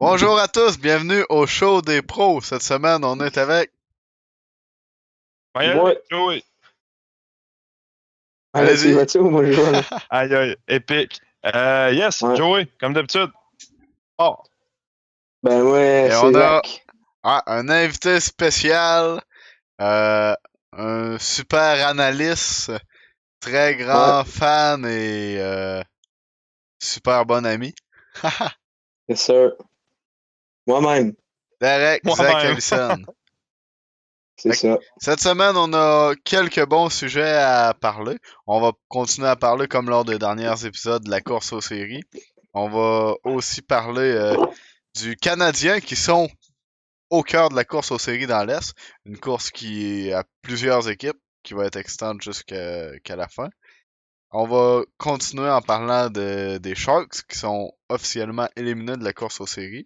Bonjour à tous, bienvenue au show des pros. Cette semaine, on est avec. Ouais. Joey. Tu Allez-y. vas-tu ou moi je joue là? Aïe, aïe, épique. Yes, Ouais. Joey, comme d'habitude. Oh, Ben ouais, Et c'est on a Zach. un invité spécial, euh, un super analyste, très Ouais, grand fan et super bon ami. c'est sûr. Moi-même, Derek Zach moi-même. Allison. c'est ça. Cette semaine, on a quelques bons sujets à parler. On va continuer à parler, comme lors des derniers épisodes, de la course aux séries. On va aussi parler du Canadien qui sont au cœur de la course aux séries dans l'Est. Une course qui a plusieurs équipes, qui va être extendue jusqu'à la fin. On va continuer en parlant des Sharks, qui sont officiellement éliminés de la course aux séries.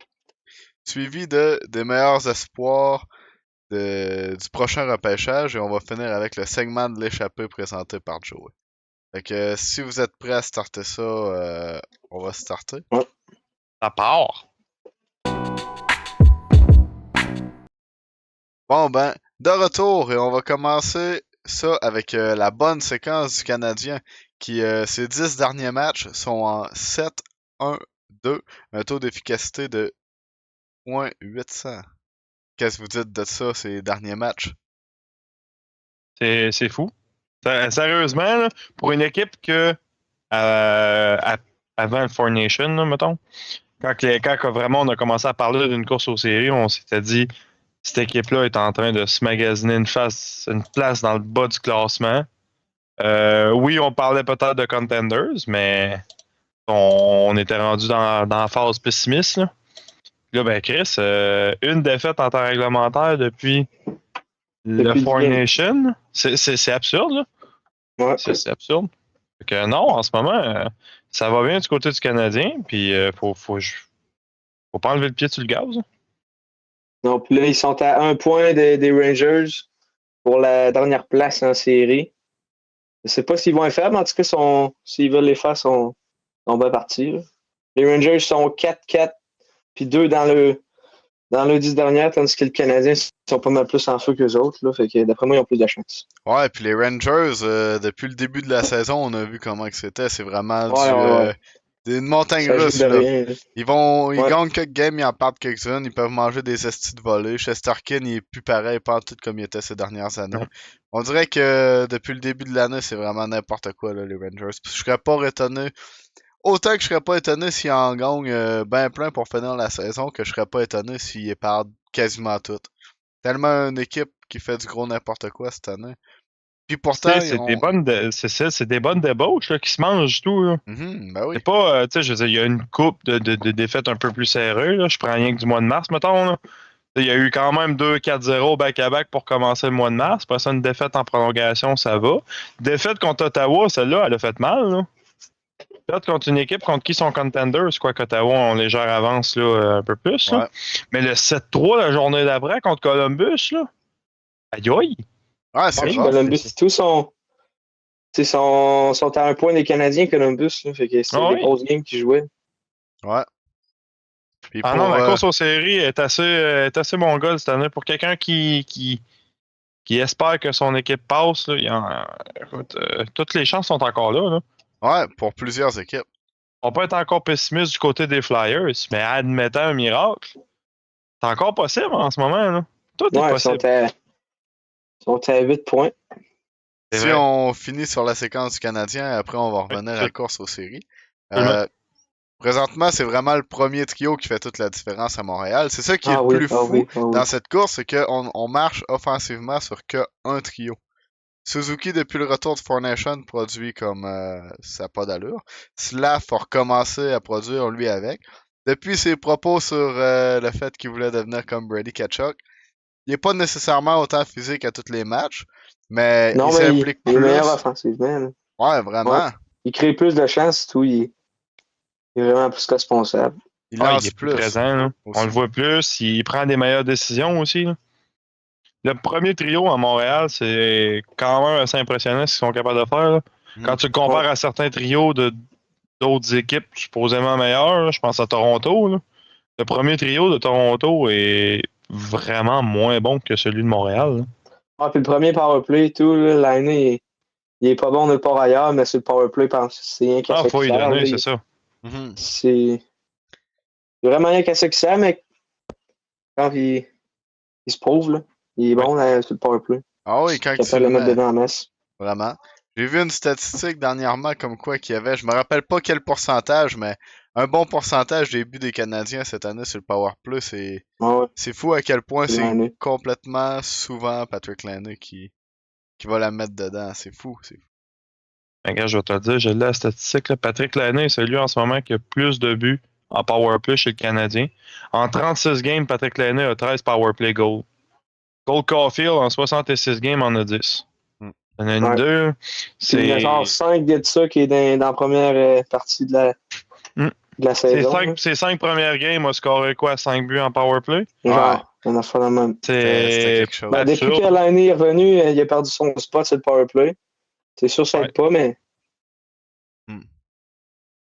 Suivi des meilleurs espoirs du prochain repêchage. Et on va finir avec le segment de l'échappée présenté par Joey. Fait que si vous êtes prêts à starter ça, on va starter. Ouais. Ça part. Bon ben, de retour et on va commencer ça avec la bonne séquence du Canadien qui, ses 10 derniers matchs sont en 7-1-2, un taux d'efficacité de .800. Qu'est-ce que vous dites de ça, ces derniers matchs? C'est fou. Sérieusement, là, pour une équipe que avant le Four Nation, là, mettons, quand vraiment on a commencé à parler d'une course aux séries, on s'était dit cette équipe-là est en train de se magasiner une place dans le bas du classement. Oui, on parlait peut-être de contenders, mais on était rendu dans la phase pessimiste. Là, ben Chris, une défaite en temps réglementaire depuis le Depuis le Four game. Nation, c'est absurde, là. Ouais. C'est absurde. Fait que non, en ce moment, ça va bien du côté du Canadien, puis faut pas enlever le pied sur le gaz, hein. Donc là, ils sont à un point des Rangers pour la dernière place en série. Je sais pas s'ils vont les faire, mais en tout cas, s'ils veulent les faire, sont bien partis, là. Les Rangers sont 4-4, puis 2 dans le 10 dernière, tandis que les Canadiens sont pas mal plus en feu qu'eux autres, là. Fait que d'après moi, ils ont plus de chance. Ouais, puis les Rangers, depuis le début de la saison, on a vu comment que c'était. C'est vraiment Ouais, ouais, ouais. une montagne Ça joue russe, de là. rien, là. Ils Ouais. gagnent quelques games, ils en perdent quelques-unes, ils peuvent manger des estis de volée. Chesterkin, il est plus pareil, pas en tout comme il était ces dernières années. Non. On dirait que depuis le début de l'année, c'est vraiment n'importe quoi, là, les Rangers. Puis je serais pas étonné. Autant que je serais pas étonné s'ils en gagnent ben plein pour finir la saison, que je serais pas étonné s'ils perdent quasiment toutes. Tellement une équipe qui fait du gros n'importe quoi cette année. Puis Tu sais, pourtant, ils ont. c'est des bonnes débauches là, qui se mangent tout, là. Ben oui. C'est pas, tu sais, je veux dire, il y a une coupe de défaites un peu plus serrées, là. Je prends rien que du mois de mars, mettons, là. Il y a eu quand même 2-4-0 back-à-back pour commencer le mois de mars. Après ça, une défaite en prolongation, ça va. Défaite contre Ottawa, celle-là, elle a fait mal, là. Défaite contre une équipe contre qui sont contenders, quoi qu'Ottawa ont légère avance, là, un peu plus, là. Ouais. Mais le 7-3 la journée d'après contre Columbus, là, aïe aïe! Ouais, c'est Ouais, rough. Columbus, tous sont à un point des Canadiens, Columbus, là. Fait que c'est Ah des oui? grosses games qu'ils jouaient. Ouais. Puis Ah non, pour. la course aux séries est assez mongole cette année. Pour quelqu'un qui espère que son équipe passe, là, écoute, toutes les chances sont encore là, là. Ouais, pour plusieurs équipes. On peut être encore pessimiste du côté des Flyers, mais admettant un miracle, c'est encore possible en ce moment, là. Tout est Ouais, possible. ils sont à 8 points. C'est Si vrai. on finit sur la séquence du Canadien, après on va Oui, revenir à la course aux séries. absolument. Présentement, c'est vraiment le premier trio qui fait toute la différence à Montréal. C'est ça qui est Ah le oui, plus ah fou oui, ah oui. dans cette course, c'est qu'on marche offensivement sur que un trio. Suzuki, depuis le retour de Four Nation, produit comme ça n'a pas d'allure. Slav a recommencé à produire lui avec. Depuis ses propos sur le fait qu'il voulait devenir comme Brady Tkachuk, il n'est pas nécessairement autant physique à tous les matchs, mais il Non, mais s'implique il est meilleur plus. offensivement, là. Ouais, Ouais. vraiment. Il crée plus de chances, tout. Il est vraiment plus responsable. Il Ah, il est lance plus plus présent, là. On aussi. le voit plus, il prend des meilleures décisions aussi, là. Le premier trio à Montréal, c'est quand même assez impressionnant ce qu'ils sont capables de faire, là. Quand Mhm. tu le compares Ouais. à certains trios d'autres équipes supposément meilleures, là, je pense à Toronto, là. le premier trio de Toronto est vraiment moins bon que celui de Montréal. Là. Ah, puis le premier powerplay et tout, là, l'année, il est pas bon nulle part ailleurs, mais sur le powerplay, c'est rien qu'à Ah, ça faut qui y sert. donner, Là, c'est ça. Mhm. c'est vraiment rien qu'à ça qui sert, mais quand il se prouve, là, il est bon là, sur le powerplay. Ah oui, quand Il est tu capable de le le mettre mets, dedans en masse. vraiment. J'ai vu une statistique dernièrement comme quoi qu'il y avait, je me rappelle pas quel pourcentage, mais un bon pourcentage des buts des Canadiens cette année sur le Power Play, Ah ouais, c'est fou à quel point c'est c'est l'année. complètement souvent Patrick Laine qui va la mettre dedans. C'est fou, c'est fou. Regarde, je vais te le dire, j'ai la statistique. Là. Patrick Laine est celui en ce moment qui a plus de buts en powerplay chez le Canadien. En 36 games, Patrick Laine a 13 powerplay goals. Cole Caulfield, en 66 games, en a 10. Mm. Il y en a une Ouais. deux. Puis il y en a genre C'est 5 de ça qui est dans la première partie de Mm. la saison. Là. Ces cinq premières games, a scoré quoi? 5 buts en powerplay? Ouais, Genre, on a fait la même. c'était C'est quelque chose. Ben, depuis que absurde. l'année est revenu, il a perdu son spot sur le powerplay. C'est sûr, ça Ouais. aide pas, mais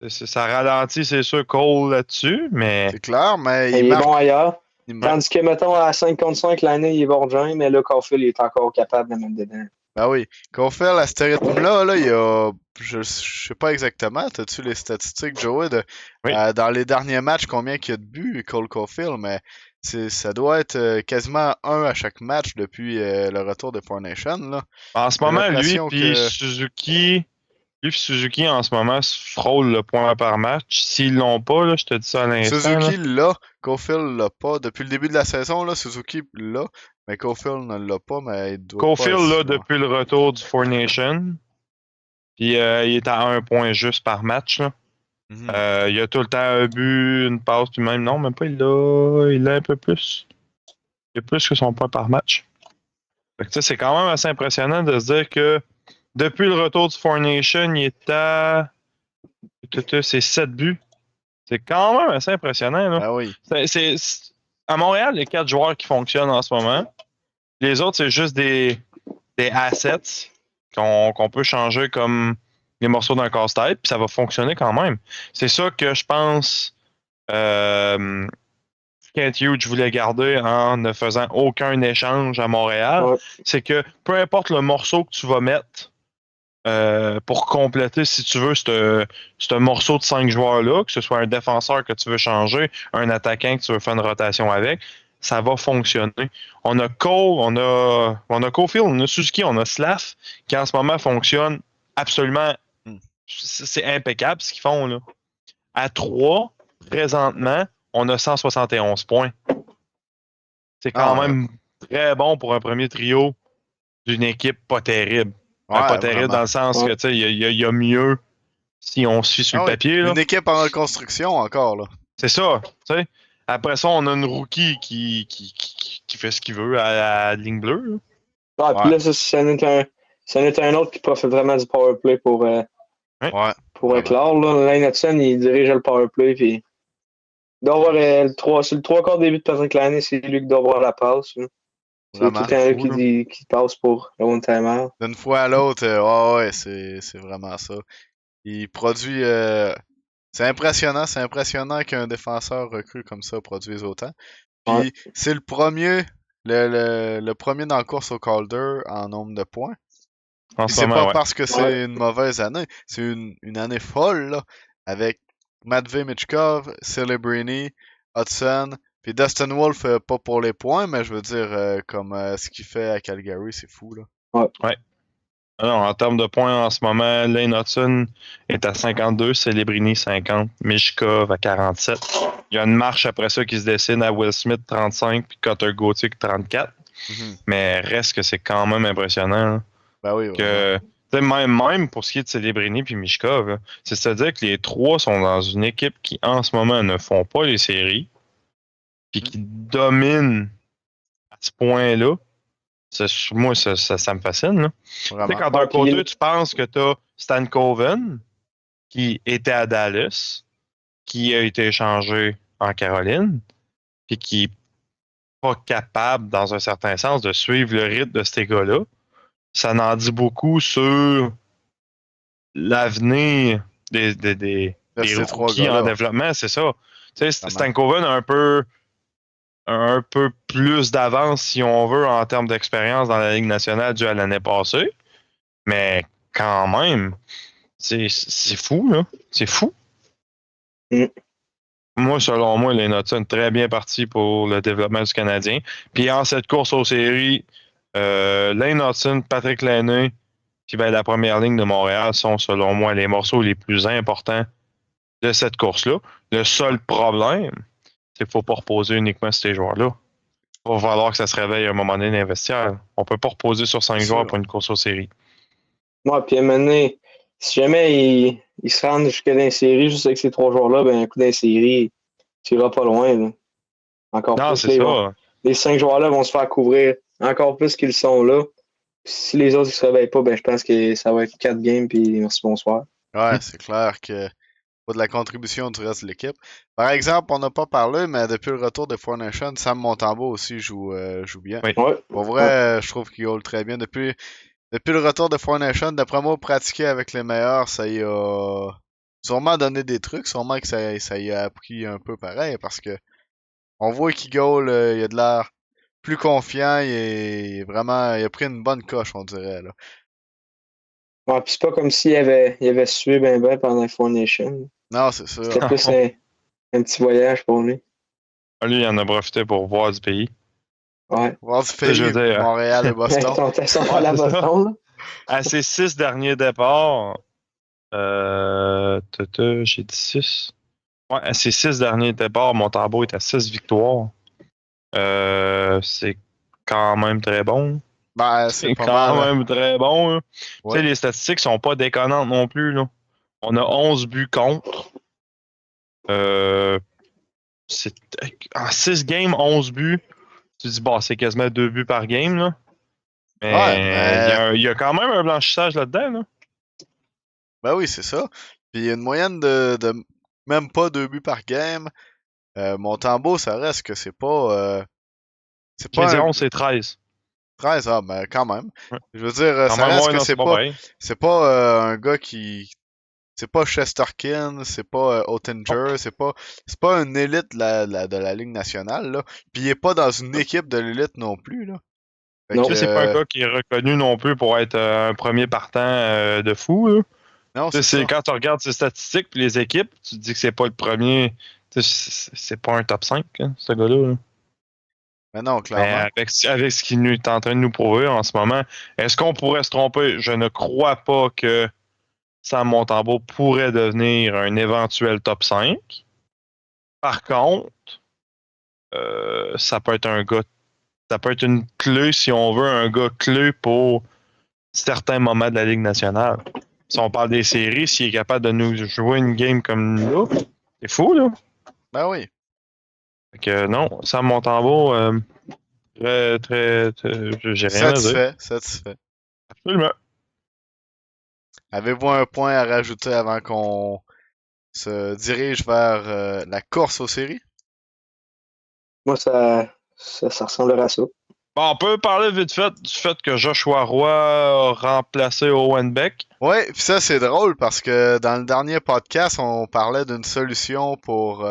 Ça ralentit, c'est sûr, Cole là-dessus, mais C'est clair, mais il il est marque. bon ailleurs. il mar- Tandis que, mettons, à 5 contre 5, l'année, il est bon de mais là, Caulfield, il est encore capable de le mettre dedans. Ben oui. Caulfield, à ce rythme-là, là, il y a. Je sais pas exactement. T'as-tu les statistiques, Joey, oui. dans les derniers matchs, combien il y a de buts, Cole Caulfield, mais ça doit être quasiment un à chaque match depuis le retour de Four Nation, là. En ce J'ai moment, l'impression que lui puis Suzuki, en ce moment, frôlent le point par match. S'ils l'ont pas, là, je te dis ça à l'instant. Là. Suzuki l'a, Caulfield l'a pas. Depuis le début de la saison, là, Suzuki l'a, mais Caulfield ne l'a pas, mais il doit pas être Caulfield, si là, loin. depuis le retour du Four Nation, puis il est à un point juste par match. Là. Mhm. Il a tout le temps un but, une passe, puis même pas, il a un peu plus. Il a plus que son point par match. Fait que, c'est quand même assez impressionnant de se dire que depuis le retour du Four Nation, il est à c'est 7 buts. C'est quand même assez impressionnant. Là. Ben oui. À Montréal, les 4 joueurs qui fonctionnent en ce moment. Les autres, c'est juste des assets qu'on peut changer comme les morceaux d'un casse-tête, puis ça va fonctionner quand même. C'est ça que je pense Kent Hughes voulait garder en ne faisant aucun échange à Montréal. Ouais. C'est que peu importe le morceau que tu vas mettre pour compléter, si tu veux, ce morceau de 5 joueurs-là, que ce soit un défenseur que tu veux changer, un attaquant que tu veux faire une rotation avec, ça va fonctionner. On a Cole, on a Caulfield, on a Suzuki, on a Slav, qui en ce moment fonctionne absolument. C'est impeccable ce qu'ils font. Là. À 3, présentement, on a 171 points. C'est quand Ah, même très bon pour un premier trio d'une équipe pas terrible. Pas terrible vraiment. dans le sens que il y a mieux si on suit sur Ah le oui. papier. Là. Une équipe en reconstruction encore, là. C'est ça. T'sais. Après ça, on a une rookie qui fait ce qu'il veut à la ligne bleue. Là. Ah, puis là, ça en est un autre qui profite vraiment du powerplay pour Ouais. éclore. Là. Lane Hudson, il dirige le powerplay. Puis il doit avoir sur le 3 quarts début de Patrick Laine, c'est lui qui doit avoir la passe. Là. C'est tout Vraiment. le temps Fou, lui qui passe pour le one-timer. D'une fois à l'autre, ouais, c'est vraiment ça. Il produit. C'est impressionnant qu'un défenseur recru comme ça produise autant. Ouais. Puis c'est le premier, le premier dans la course au Calder en nombre de points. en Puis ce c'est moment, pas ouais. parce que c'est une mauvaise année, c'est une année folle, là, avec Matvey Michkov, Celebrini, Hudson, puis Dustin Wolf, pas pour les points, mais je veux dire, comme ce qu'il fait à Calgary, c'est fou, là. Ouais. Alors, en termes de points en ce moment, Lane Hudson est à 52, Celebrini 50, Mishkov à 47. Il y a une marche après ça qui se dessine à Will Smith 35 puis Cutter Gauthier 34. Mhm. Mais reste que c'est quand même impressionnant. Hein, Ben oui, que même pour ce qui est de Celebrini puis Mishkov, c'est-à-dire que les trois sont dans une équipe qui en ce moment ne font pas les séries puis qui dominent à ce point-là. Moi, ça me fascine. Là. Tu sais, vraiment. quand d'un côté, tu penses que tu as Stan Coven, qui était à Dallas, qui a été échangé en Caroline, puis qui n'est pas capable, dans un certain sens, de suivre le rythme de ces gars-là. Ça en dit beaucoup sur l'avenir des De ces trois rookies en gars-là. développement, c'est ça. Tu sais, Stankoven a un peu plus d'avance, si on veut, en termes d'expérience dans la Ligue nationale dû à l'année passée. Mais quand même, c'est fou, là. C'est fou. Mm. Moi, selon moi, les notes sont très bien partis pour le développement du Canadien. Puis en cette course aux séries, Lane Hudson, Patrick Laine, puis ben, la première ligne de Montréal sont, selon moi, les morceaux les plus importants de cette course-là. Le seul problème, c'est qu'il ne faut pas reposer uniquement sur ces joueurs-là. Il va falloir que ça se réveille à un moment donné d'investir. On ne peut pas reposer sur 5 joueurs pour une course aux séries. Ouais, puis à un moment donné, si jamais ils se rendent jusqu'à dans les séries, juste avec ces 3 joueurs-là, ben un coup dans les séries, tu iras pas loin. Là. Encore Non, plus, c'est ça. Les 5 joueurs-là vont se faire couvrir encore plus qu'ils sont là. Puis si les autres ne se réveillent pas, ben je pense que ça va être 4 games, puis merci, bonsoir. Ouais, c'est clair que pas de la contribution du reste de l'équipe. Par exemple, on n'a pas parlé, mais depuis le retour de Four Nations, Sam Montembeault aussi joue bien. Oui. Ouais. Pour vrai, je trouve qu'il roule très bien. Depuis le retour de Four Nations, d'après moi, pratiquer avec les meilleurs, ça y a sûrement donné des trucs. Sûrement que ça y a appris un peu pareil, parce que on voit qu'il goal, il a de l'air plus confiant, il a pris une bonne coche, on dirait, là. Ouais, puis c'est pas comme s'il avait sué ben pendant Four Nation. Non, c'est sûr. C'était plus un petit voyage pour lui. Lui, il en a profité pour voir du pays. Ouais. Voir du Je veux pays, dire, Montréal et Boston. Ils sont allés à c'est ça. Boston, là. À ses 6 derniers départs, j'ai dit 6. Ouais, à ses 6 derniers départs, Montembeault est à 6 victoires. C'est quand même très bon. Ben, C'est c'est pas quand mal. même très bon. Hein. Tu Ouais. sais, les statistiques sont pas déconnantes non plus. Là. On a 11 buts contre. C'est, en 6 games, 11 buts. Tu dis, bah, c'est quasiment 2 buts par game. Là. Ouais, Mais mais il y a quand même un blanchissage là-dedans. Là. ben oui, c'est ça. Puis il y a une moyenne de même pas 2 buts par game. Montembeault, ça reste que c'est J'ai pas dit un 11, c'est 13. 13, ah, mais quand même. Ouais. Je veux dire, Quand ça même, reste ouais, que non, c'est pas pareil. c'est pas un gars qui c'est pas Shesterkin, c'est pas Oettinger, c'est pas une élite de la Ligue nationale là. Puis il est pas dans une équipe de l'élite non plus là. Fait Non. Tu que sais, c'est pas un gars qui est reconnu non plus pour être un premier partant de fou. Là. non, Tu sais, c'est ça. quand tu regardes ses statistiques et les équipes, tu te dis que c'est pas le premier. Tu sais, c'est pas un top 5, hein, ce gars-là. Là. Mais non, Mais clairement. avec ce qu'il est en train de nous prouver en ce moment, est-ce qu'on pourrait se tromper? Je ne crois pas que Sam Montembeault pourrait devenir un éventuel top 5. Par contre, ça peut être un gars, ça peut être une clé, si on veut, un gars clé pour certains moments de la Ligue nationale. Si on parle des séries, s'il est capable de nous jouer une game comme là, c'est fou, là. Ben oui. Fait que non, Sam Montembeault, j'ai rien à dire. Satisfait. Absolument. Avez-vous un point à rajouter avant qu'on se dirige vers la course aux séries? Moi, ça ressemblerait à ça. Bon, on peut parler vite fait du fait que Joshua Roy a remplacé Owen Beck. Ouais, puis ça c'est drôle parce que dans le dernier podcast, on parlait d'une solution pour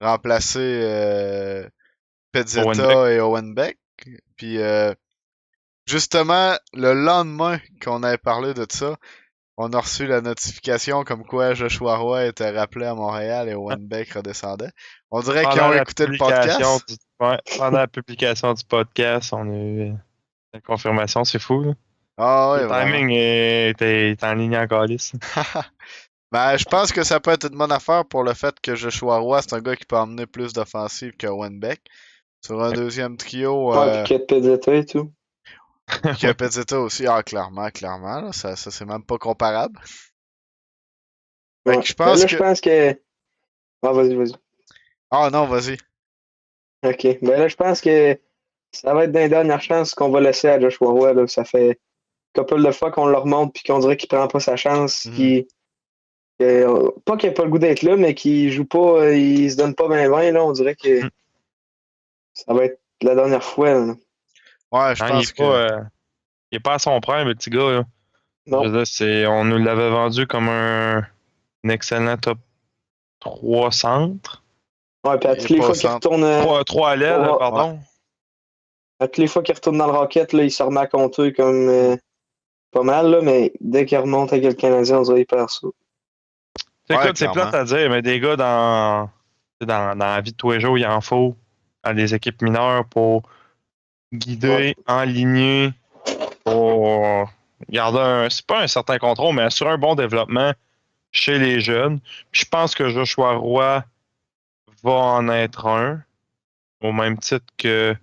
remplacer Owen Beck. Pezzetta et Owen Beck. Puis justement, le lendemain qu'on avait parlé de ça, on a reçu la notification comme quoi Joshua Roy était rappelé à Montréal et Owen Beck redescendait. On dirait qu'ils ont écouté le podcast. Pendant la publication du podcast, on a eu la confirmation, c'est fou. Là. Ah ouais, Le vraiment. timing est en ligne en calice. Ben, je pense que ça peut être une bonne affaire pour le fait que Joshua Roy, c'est un gars qui peut emmener plus d'offensive que Owen Beck. Sur un deuxième trio, Ouais, puis Kate Pezzetta et tout. qui a Pezzetta aussi. Ah, clairement, là, ça c'est même pas comparable. Fait Ouais. que je Ben pense là, que... je pense que. Ah, vas-y. Ah non, vas-y. OK. Ben là, je pense que ça va être dans les dernières chances qu'on va laisser à Joshua Roy. Là. Ça fait une couple de fois qu'on le remonte puis qu'on dirait qu'il prend pas sa chance. Mhm. Pas qu'il a pas le goût d'être là, mais qu'il joue pas, il se donne pas bien, là. On dirait que ça va être la dernière fois. Là. Ouais, je Hein, pense que... il est pas à son prime, le petit gars. Là. Je Non. veux dire, on nous l'avait vendu comme un excellent top 3 centre. Ouais, puis à Il toutes est les pas fois au qu'il centre. retourne, 3 à l'aile, Ouais. pardon. à toutes les fois qu'il retourne dans le Rocket, là, il se remet à compter comme pas mal, là, mais dès qu'il remonte avec le Canadien, on dirait qu'il perd ça. Ouais, Écoute, c'est clairement. plate à dire, mais des gars dans la vie de tous les jours, il en faut à des équipes mineures pour guider, enligner, pour garder c'est pas un certain contrôle, mais assurer un bon développement chez les jeunes. Puis je pense que Joshua Roy va en être un, au même titre que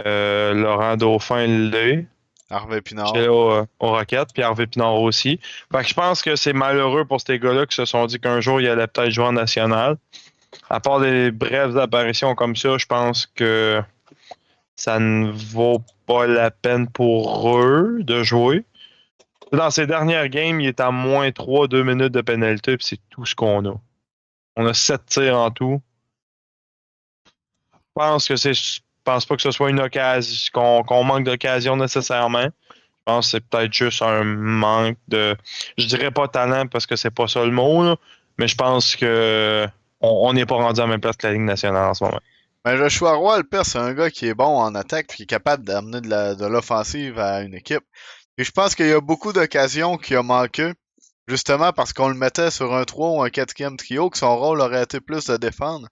Laurent Dauphin l'est. Harvey Chez Pinard. au Rocket, puis Harvey Pinard aussi. Fait que je pense que c'est malheureux pour ces gars-là qui se sont dit qu'un jour, ils allaient peut-être jouer en national. À part des brèves apparitions comme ça, je pense que ça ne vaut pas la peine pour eux de jouer. Dans ces dernières games, il est à moins 3, 2 minutes de pénalité, puis c'est tout ce qu'on a. On a 7 tirs en tout. Je pense pas que ce soit une occasion, qu'on manque d'occasion nécessairement. Je pense que c'est peut-être juste un manque de. Je dirais pas talent parce que c'est pas ça le mot, là, mais je pense que on n'est pas rendu à la même place que la Ligue nationale en ce moment. Mais Joshua Roy, le pire, c'est un gars qui est bon en attaque puis qui est capable d'amener de l'offensive à une équipe. Puis je pense qu'il y a beaucoup d'occasions qui ont manqué, justement parce qu'on le mettait sur un 3 ou un quatrième trio, que son rôle aurait été plus de défendre.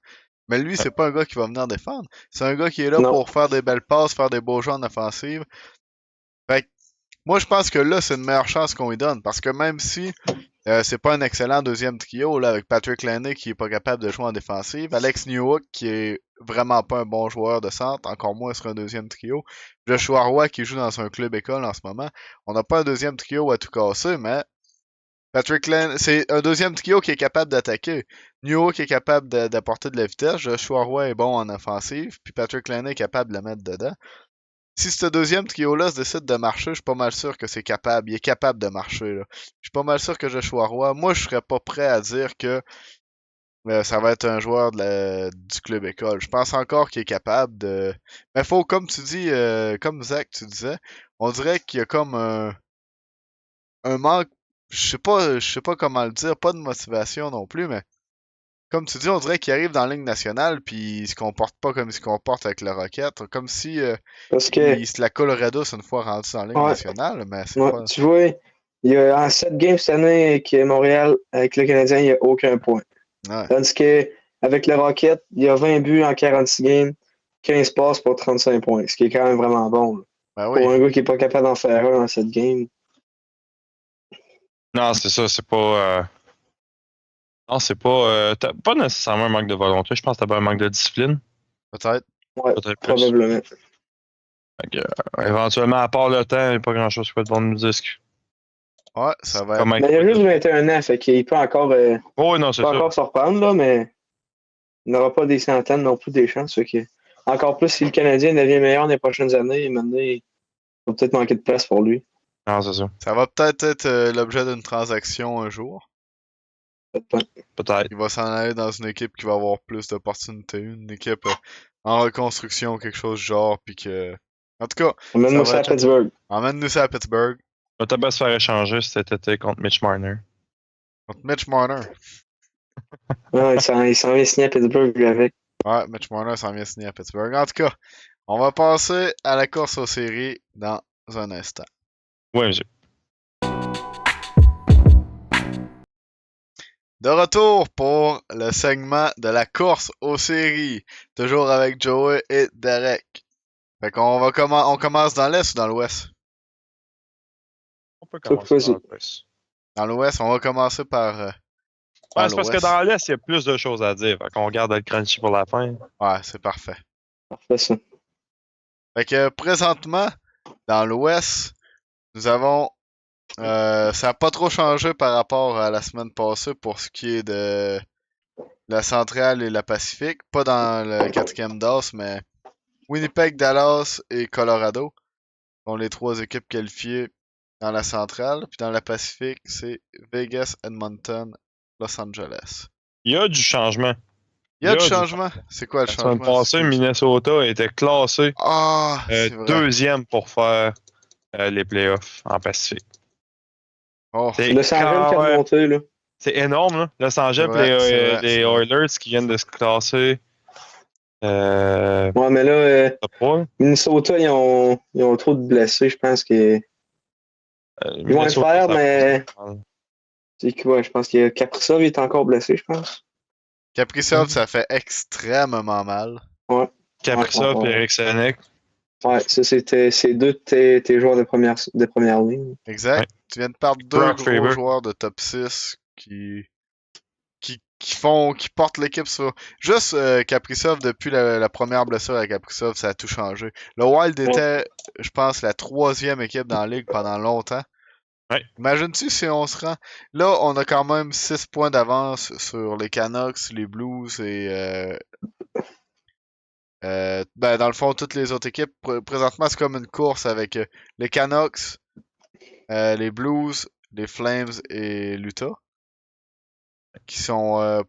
Mais lui, c'est pas un gars qui va venir défendre. C'est un gars qui est là Non. pour faire des belles passes, faire des beaux jeux en offensive. Fait que moi, je pense que là, c'est une meilleure chance qu'on lui donne. Parce que même si c'est pas un excellent deuxième trio, là, avec Patrick Laine qui est pas capable de jouer en défensive, Alex Newhook qui est vraiment pas un bon joueur de centre, encore moins sur un deuxième trio, Joshua Roy qui joue dans un club école en ce moment. On n'a pas un deuxième trio à tout casser, mais Patrick Laine, c'est un deuxième trio qui est capable d'attaquer. Newhook est capable d'apporter de la vitesse, Joshua Roy est bon en offensive, puis Patrick Laine est capable de le mettre dedans. Si ce deuxième trio-là se décide de marcher, je suis pas mal sûr que c'est capable. Il est capable de marcher, là. Je suis pas mal sûr que Joshua Roy. Moi, je serais pas prêt à dire que ça va être un joueur du club école. Je pense encore qu'il est capable de. Mais faut, comme tu dis, comme Zach, tu disais, on dirait qu'il y a comme un manque. Je sais pas comment le dire, pas de motivation non plus, mais comme tu dis, on dirait qu'il arrive dans la Ligue nationale puis il se comporte pas comme il se comporte avec le Rocket. Comme si Parce que, il se la collerait douce une fois rendu dans la Ligue ouais, nationale, mais c'est ouais, pas. tu vois, il y a en 7 games cette année avec Montréal, avec le Canadien, il n'y a aucun point. Ouais. Tandis que avec le Rocket, il y a 20 buts en 46 games, 15 passes pour 35 points, ce qui est quand même vraiment bon, là. Ben Pour oui. un gars qui n'est pas capable d'en faire un dans cette game. Non, c'est ça, c'est pas. Non, c'est pas. Pas nécessairement un manque de volonté. Je pense que t'as un manque de discipline. Peut-être. Ouais, Peut-être plus. probablement. Fait que, éventuellement, à part le temps, il n'y a pas grand-chose qui peut être bon de nous dire Ouais, ça va être. comment il Mais il a peut juste être. 21 ans, fait qu'il peut encore, Oh, oui, non, c'est pas ça. encore se reprendre, là, mais il n'aura pas des centaines non plus des chances. Fait que, encore plus si le Canadien devient meilleur dans les prochaines années, maintenant, il va peut-être manquer de place pour lui. Non, c'est ça. Ça va peut-être être l'objet d'une transaction un jour. Peut-être. Il va s'en aller dans une équipe qui va avoir plus d'opportunités. Une équipe en reconstruction, quelque chose du genre, puis que. En tout cas, ça Amène-moi va ça à être. Pittsburgh. Emmène-nous ça à Pittsburgh. On va bien se faire échanger cet été contre Mitch Marner. Contre Mitch Marner. Ouais, il s'en vient signer à Pittsburgh lui, avec. Ouais, Mitch Marner s'en vient signer à Pittsburgh. En tout cas, on va passer à la course aux séries dans un instant. Oui, monsieur. De retour pour le segment de la course aux séries. Toujours avec Joey et Derek. Fait qu'on va on commence dans l'Est ou dans l'Ouest? On peut Ça, commencer vas-y. dans l'Ouest. Dans l'Ouest, on va commencer par dans Ouais, c'est parce que l'Ouest. dans l'Est, il y a plus de choses à dire. Fait qu'on garde le crunchy pour la fin. Ouais, c'est parfait. Parfait, ça. Fait que présentement, dans l'Ouest, nous avons ça n'a pas trop changé par rapport à la semaine passée pour ce qui est de la centrale et la Pacifique. Pas dans le quatrième DAS, mais Winnipeg, Dallas et Colorado sont les trois équipes qualifiées dans la centrale. Puis dans la Pacifique, c'est Vegas, Edmonton, Los Angeles. Il y a du changement. Il y a du changement. C'est quoi le La semaine changement? passée, Minnesota était classé Ah, c'est vrai. deuxième pour faire les playoffs en Pacifique. Oh, C'est Los Angeles qui a quand même- remonté, là. c'est énorme, là. Los c'est Angeles, vrai, c'est vrai, les c'est vrai. Oilers qui viennent de se classer Ouais, mais là, top 3. Minnesota, ils ont trop de blessés, je pense qu'ils vont le Minnesota, faire, ça mais passe. c'est que, ouais, je pense que Kaprizov est encore blessé, je pense. Kaprizov, ça fait extrêmement mal. Ouais, Kaprizov et Eric Senek. ouais, ça c'est deux de tes joueurs de première ligne. Exact. Ouais. Tu viens de perdre deux Brock gros Faber. joueurs de top 6 qui portent l'équipe sur. Juste Kaprizov, depuis la première blessure à Kaprizov, ça a tout changé. Le Wild Ouais. était, je pense, la troisième équipe dans la ligue pendant longtemps. Ouais. Imagine-tu si on se rend. Là, on a quand même 6 points d'avance sur les Canucks, les Blues et. Ben, dans le fond, toutes les autres équipes. Présentement, c'est comme une course avec les Canucks, les Blues, les Flames et l'Utah. Qui sont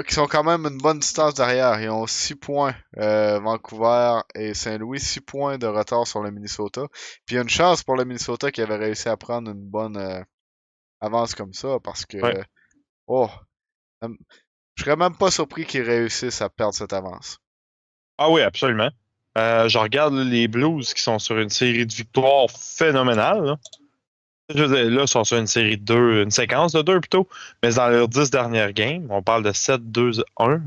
qui sont quand même une bonne distance derrière. Ils ont 6 points Vancouver et Saint-Louis, 6 points de retard sur le Minnesota. Puis il y a une chance pour le Minnesota qui avait réussi à prendre une bonne avance comme ça parce que Ouais. oh, je serais même pas surpris qu'ils réussissent à perdre cette avance. Ah oui, absolument. Je regarde les Blues qui sont sur une série de victoires phénoménales. Là. Je veux dire, là, ils sont sur une série de 2, une séquence de 2 plutôt. Mais dans leurs 10 dernières games, on parle de 7-2-1.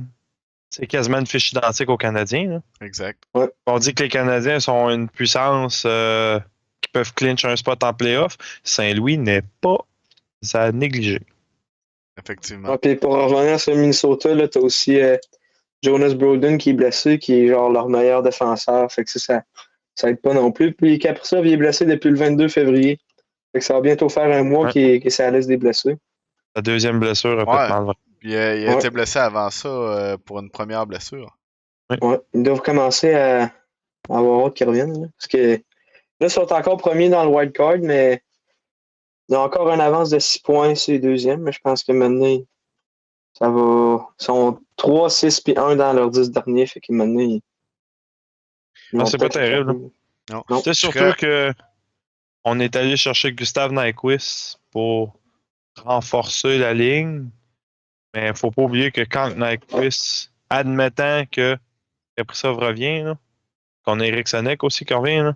C'est quasiment une fiche identique aux Canadiens. Là. Exact. On dit que les Canadiens sont une puissance qui peuvent clinch un spot en playoff. Saint-Louis n'est pas à négliger. Effectivement. Ah, puis pour revenir sur Minnesota, là, t'as aussi Jonas Brodin qui est blessé, qui est genre leur meilleur défenseur. Fait que ça aide pas non plus. Puis Kaprizov, il est blessé depuis le 22 février. Fait que ça va bientôt faire un mois Ouais. qu'il est sur la liste des blessés. La deuxième blessure a fait Ouais. mal. Puis il a été blessé avant ça pour une première blessure. Ouais, ils doivent commencer à avoir hâte qu'ils reviennent. Là. Parce que là, ils sont encore premiers dans le wild card, mais ils ont encore une avance de 6 points sur les deuxièmes. Mais je pense que maintenant, ça va. Ils sont 3, 6 puis 1 dans leurs 10 derniers. Fait que maintenant, ils Ah, vont c'est pas peut-être le terrible. chercher. Non. Non. C'est surtout que on est allé chercher Gustave Nyquist pour renforcer la ligne. Mais il faut pas oublier que quand Nyquist, admettant que Kaprizov revient, là, qu'on a Eric Senek aussi qui revient, là,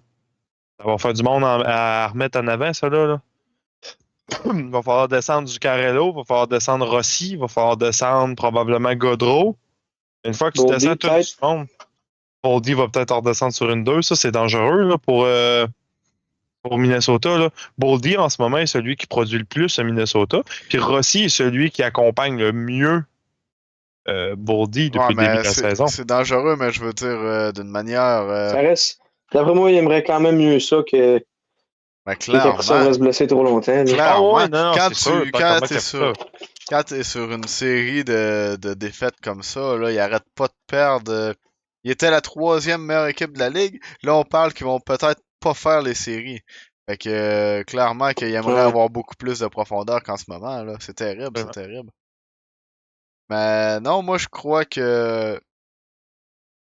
ça va faire du monde à remettre en avant, ça là. Il va falloir descendre du Carello, il va falloir descendre Rossi, il va falloir descendre probablement Godreau. Une fois que tu Boldy, descends tout peut-être. le monde, Boldy va peut-être redescendre sur une 2. Ça, c'est dangereux là, pour Minnesota. Là. Boldy, en ce moment, est celui qui produit le plus à Minnesota. Puis Rossi est celui qui accompagne le mieux Boldy Ouais, depuis le début mais de la saison. c'est dangereux, mais je veux dire d'une manière. Ça reste. D'après moi, il aimerait quand même mieux ça que Ben, Kaprizov clairement. reste blessé trop longtemps. Là. Ah ouais, Clairement. non, Quand c'est sûr. tu Pas quand comment t'es sur Kaprizov. quand t'es sur une série de défaites comme ça, là, il arrête pas de perdre. Il était la troisième meilleure équipe de la ligue. Là, on parle qu'ils vont peut-être pas faire les séries. Fait que clairement qu'il aimerait Ouais. avoir beaucoup plus de profondeur qu'en ce moment, là. C'est terrible, c'est terrible. Mais non, moi je crois que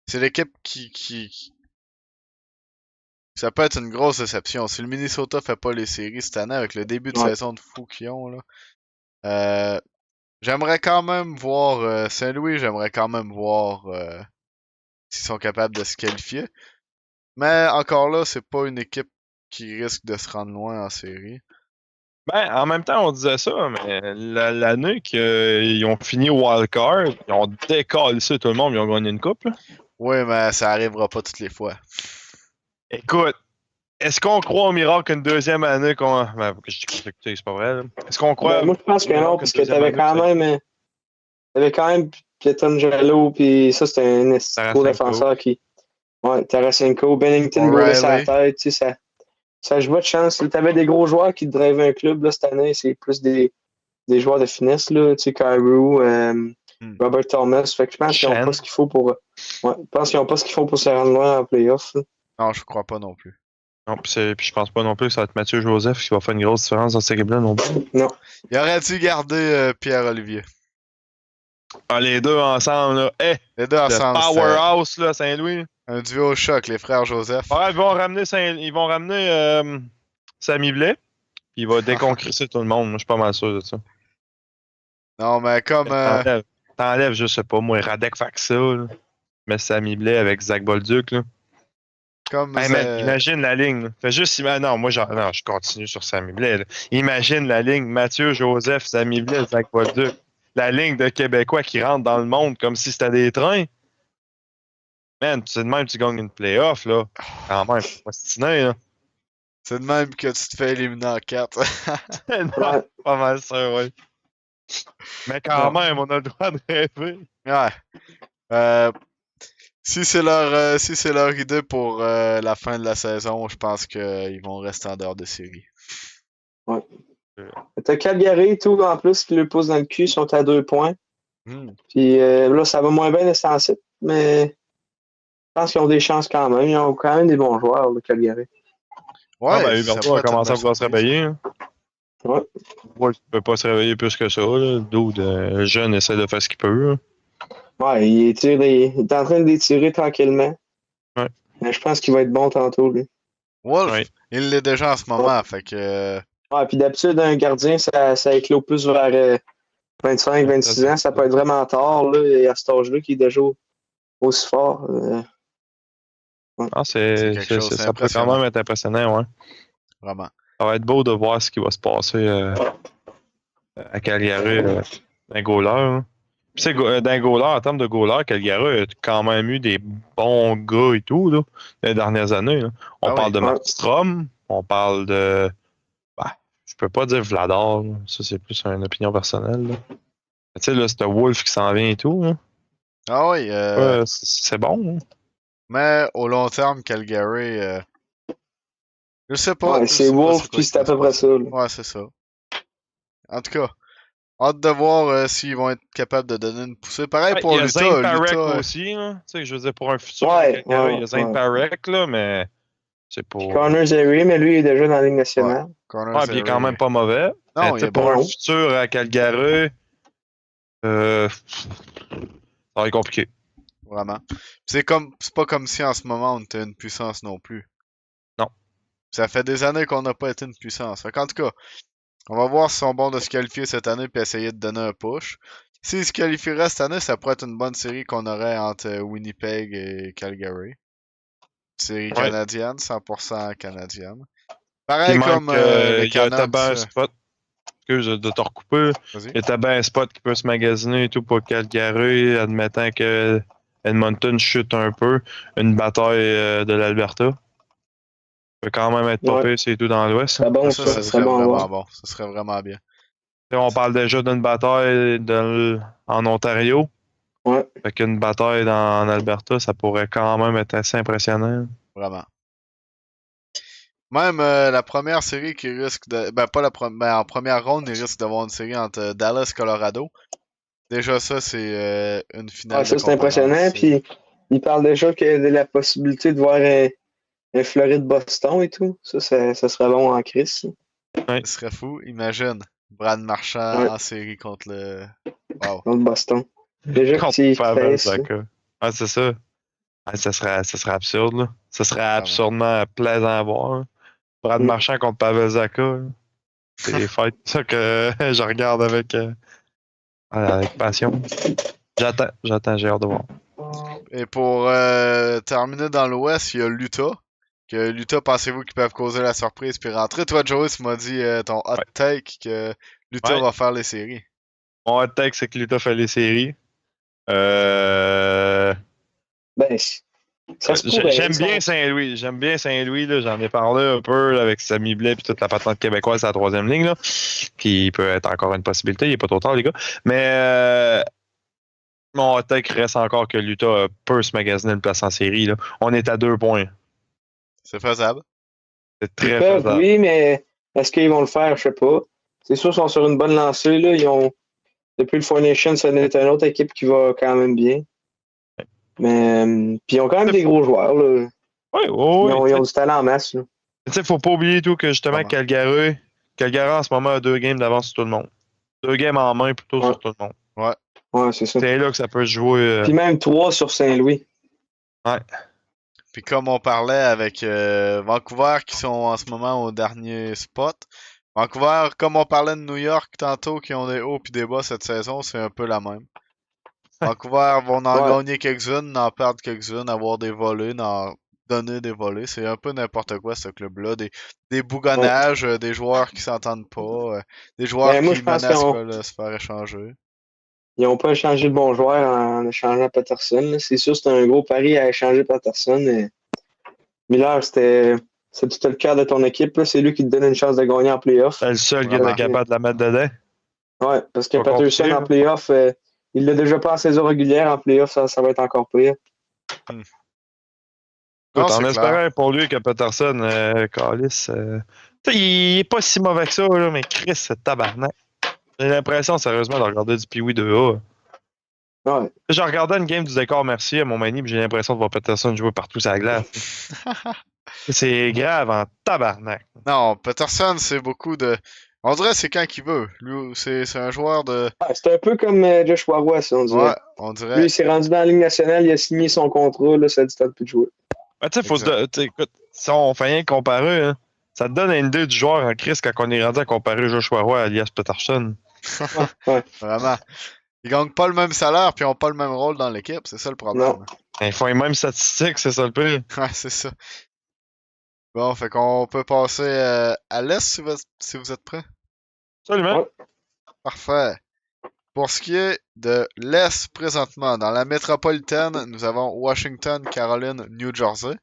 c'est l'équipe ça peut être une grosse déception. Si le Minnesota fait pas les séries cette année avec le début de Ouais. saison de fou qu'ils ont, là, j'aimerais quand même voir Saint-Louis, j'aimerais quand même voir s'ils sont capables de se qualifier. Mais encore là, c'est pas une équipe qui risque de se rendre loin en série. Ben, en même temps, on disait ça, mais l'année qu'ils ont fini au wild card, ils ont décalé ça tout le monde, ils ont gagné une coupe. Là. Oui, mais ça arrivera pas toutes les fois. Écoute, est-ce qu'on croit au miracle une deuxième année qu'on. Ben, je dis que c'est pas vrai. Là. Est-ce qu'on croit Ben, moi, je pense au que non, miracle parce une que deuxième année? t'avais quand même Pietrangelo, puis ça, c'était un gros Tarasenko. défenseur qui. Ouais, Tarasenko, Bennington brûlait sa tête, tu sais, ça joue pas de chance. T'avais des gros joueurs qui drivaient un club là, cette année, c'est plus des joueurs de finesse, là, tu sais, Kyrou, Robert Thomas. Fait que je pense qu'ils n'ont pas ce qu'il faut pour. Ouais, je pense qu'ils n'ont pas ce qu'il faut pour se rendre loin en playoff. Là. Non, je crois pas non plus. Non, puis je pense pas non plus que ça va être Mathieu Joseph qui va faire une grosse différence dans cette équipe-là non plus. Non. Il aurait dû garder Pierre-Olivier. Ah, les deux ensemble, là. Hey, Les deux le ensemble, powerhouse, là, Saint-Louis. un duo choc, les frères Joseph. Ouais, ils vont ramener Samy Blais. Puis il va déconcrisser tout le monde. Moi, je suis pas mal sûr de ça. Non, mais comme. T'enlèves, je sais pas, moi, Radek Faxa. Là. mets Sammy Blais avec Zach Bolduc, là. Comme Hey man, imagine la ligne. Là. Fais juste non, non, je continue sur Sammy Blais. Là. Imagine la ligne Mathieu, Joseph, Sammy Blais, Zach Bolduc. La ligne de Québécois qui rentrent dans le monde comme si c'était des trains. Man, c'est de même que tu gagnes une playoff, là. Quand même, c'est pas stiné, là. c'est de même que tu te fais éliminer en 4. Non, Ouais. pas mal ça, ouais. Mais quand même, on a le droit de rêver. Ouais. Si c'est leur idée pour la fin de la saison, je pense qu'ils vont rester en dehors de série. Ouais. T'as Calgary et tout, en plus, qui le poussent dans le cul, ils sont à 2 points. Hmm. Puis là, ça va moins bien le site, mais je pense qu'ils ont des chances quand même. Ils ont quand même des bons joueurs, le Calgary. Ah, Ouais, ben, ça Huberdeau pourrait a être une commencé à bonne vouloir se surprise. réveiller. Hein. Ouais. Ouais, il peut pas se réveiller plus que ça. Là. Dude, le jeune essaie de faire ce qu'il peut. Là. Ouais, il est en train de les tirer tranquillement. Ouais. Mais je pense qu'il va être bon tantôt, lui. Wolf, Ouais. il l'est déjà en ce Ouais. moment, fait que... Ouais, puis d'habitude, un gardien, ça éclot plus vers 25, 26 ans. Ça peut être vraiment tard, là, et à cet âge-là, qu'il est déjà aussi fort. Ouais. Ah, C'est quelque chose, c'est ça peut quand impressionnant, même être impressionnant, ouais. vraiment. Ça va être beau de voir ce qui va se passer à Calgary d'un goaler. Hein. Puis c'est d'un goaler, en termes de goaler, Calgary a quand même eu des bons gars et tout, là, les dernières années. Là. On Ah parle oui, de Ouais. Markstrom, on parle de. Bah, je peux pas dire Vladar, là. Ça c'est plus une opinion personnelle. Là. Tu sais, là, c'est Wolf qui s'en vient et tout. Là. ah oui, Ouais, c'est bon. Hein. mais au long terme, Calgary, je sais pas, Ouais, je c'est sais pas c'est Wolf, quoi puis qui c'est à va se peu près passer. ça. Là. Ouais, c'est ça. En tout cas, hâte de voir s'ils vont être capables de donner une poussée. Pareil Ouais, il pour y a Zane Lutah. Parek Lutah, aussi. Là. Tu sais, je veux dire, pour un futur à Ouais, Calgary, il ouais, y a Zane ouais. Parek, là, mais c'est pas. Puis Connor Zary, mais lui, il est déjà dans la Ligue ouais, nationale. Connor Ouais, puis il est quand Zary. même pas mauvais. Mais Non, tu il sais, est pour bon. un Non. futur à Calgary, ça va être compliqué. Vraiment. C'est pas comme si en ce moment on était une puissance non plus. Non. Ça fait des années qu'on n'a pas été une puissance. Fait qu'en tout cas, on va voir s'ils sont bons de se qualifier cette année puis essayer de donner un push. S'ils se qualifieraient cette année, ça pourrait être une bonne série qu'on aurait entre Winnipeg et Calgary. Série Ouais. canadienne, 100% canadienne. Puis il Pareil comme manque, les il y a Canucks. tabac un spot, excuse de te recouper. Vas-y. Il y a tabac un spot qui peut se magasiner et tout pour Calgary, admettant que Edmonton chute un peu. Une bataille de l'Alberta. Peut quand même être pas Ouais. pire, c'est tout dans l'Ouest. C'est bon, Ça ça. ce Ce serait serait bon à vraiment voir. bon. Ce serait vraiment bien. On parle déjà d'une bataille en Ontario. Ouais. Fait qu'une bataille en Alberta, ça pourrait quand même être assez impressionnant. Vraiment. Même la première série qui risque de. Ben, pas la première. Ben, en première ronde, il risque d'avoir une série entre Dallas et Colorado. Déjà, ça, c'est une Ouais, finale de ça, c'est impressionnant. conférence. Puis, il parle déjà que de la possibilité de voir un Floride-Boston et tout. Ça serait bon en crise. Ouais. Ce serait fou. Imagine. Brad Marchand Ouais, en série contre le. Wow. contre Boston. Déjà que Contre tu Pavel fais ça. Zaka. Ah, c'est ça. Ah, ça serait absurde, là. Ça serait Vraiment. absurdement plaisant à voir. Hein. Brad Mm. Marchand contre Pavel Zaka. Là. C'est des fights ça que je regarde avec passion. J'ai hâte de voir. Et pour terminer dans l'Ouest, il y a l'Utah. Que l'Utah, pensez-vous qu'ils peuvent causer la surprise puis rentrer? Toi, Joey, tu m'as dit ton hot Ouais. take que l'Utah Ouais. va faire les séries. Mon hot take, c'est que l'Utah fait les séries. Euh, Ben, ça se pourrait. J'aime bien Saint-Louis. J'aime bien Saint-Louis. Là. J'en ai parlé un peu là, avec Samy Blais et toute la patente québécoise à la troisième ligne, là, qui peut être encore une possibilité. Il n'est pas trop tard, les gars. Mais mon hot take reste encore que l'Utah peut se magasiner une place en série. Là. On est à 2 points. C'est faisable. C'est Ils très peuvent, faisable. oui, mais est-ce qu'ils vont le faire? Je sais pas. C'est sûr qu'ils sont sur une bonne lancée. Là. Depuis le Four Nations, c'est une autre équipe qui va quand même bien. Mais puis ils ont quand même des gros joueurs. Là. Oui, Ils oui. ont du talent en masse. Là. Tu sais, faut pas oublier tout que justement Vraiment. Calgary en ce moment a 2 games d'avance sur tout le monde. 2 games en main plutôt Ouais, sur tout le monde. Ouais. ouais, c'est ça. C'est là que ça peut se jouer. Puis même 3 sur Saint-Louis. Ouais. Puis comme on parlait avec Vancouver qui sont en ce moment au dernier spot. Vancouver, comme on parlait de New York tantôt, qui ont des hauts puis des bas cette saison, c'est un peu la même. Vancouver vont en Ouais. gagner quelques-unes, en perdre quelques-unes, avoir des volées, en donner des volées. C'est un peu n'importe quoi, ce club-là. Des Ouais. bougonnages, des joueurs qui s'entendent pas, des joueurs Ben, moi, qui je pense qu'ils menacent ont, se faire échanger. ils ont pas échangé de bons joueurs en échangeant Patterson, là. C'est sûr, c'était un gros pari à échanger Patterson. Mais Miller, c'était le cœur de ton équipe, là. C'est lui qui te donne une chance de gagner en playoff. C'est le seul gars qui Vraiment. est capable de la mettre dedans. Ouais, parce que Pas Patterson compliqué, en là. playoff, il l'a déjà pas en saison régulière. En playoff, ça va être encore pire. Hmm. Non, Écoute, en c'est clair. espérant pour lui que Peterson, Callis, tu sais, il est pas si mauvais que ça, là, mais Chris, c'est tabarnak. J'ai l'impression, sérieusement, de regarder du Pee-Wee 2A. Ouais. J'ai regardé une game du décor Mercier à Montmagny, puis j'ai l'impression de voir Peterson jouer partout sur la glace. C'est grave en tabarnak. Non, Peterson, c'est beaucoup de. On dirait que c'est quand qu'il veut. Lui, c'est un joueur de. Ouais, c'est un peu comme Joshua Roy, on Ouais, dirait. on Lui, dirait. il s'est rendu dans la Ligue nationale, il a signé son contrat, là, ça dit tant de plus de jouer. Ben, tu sais, Exact. écoute, si on fait rien comparer, hein, ça te donne une idée du joueur en crise quand on est rendu à comparer Joshua Roy à Elias Peterson. Ouais, ouais. Vraiment. Ils gagnent pas le même salaire puis ils ont pas le même rôle dans l'équipe, c'est ça le Non. problème. Ils font les mêmes statistiques, c'est ça le pire. Ouais, c'est ça. Bon, fait qu'on peut passer à l'Est si vous êtes prêts. Absolument. Ouais. Parfait. Pour ce qui est de l'Est présentement, dans la métropolitaine, nous avons Washington, Caroline, New Jersey.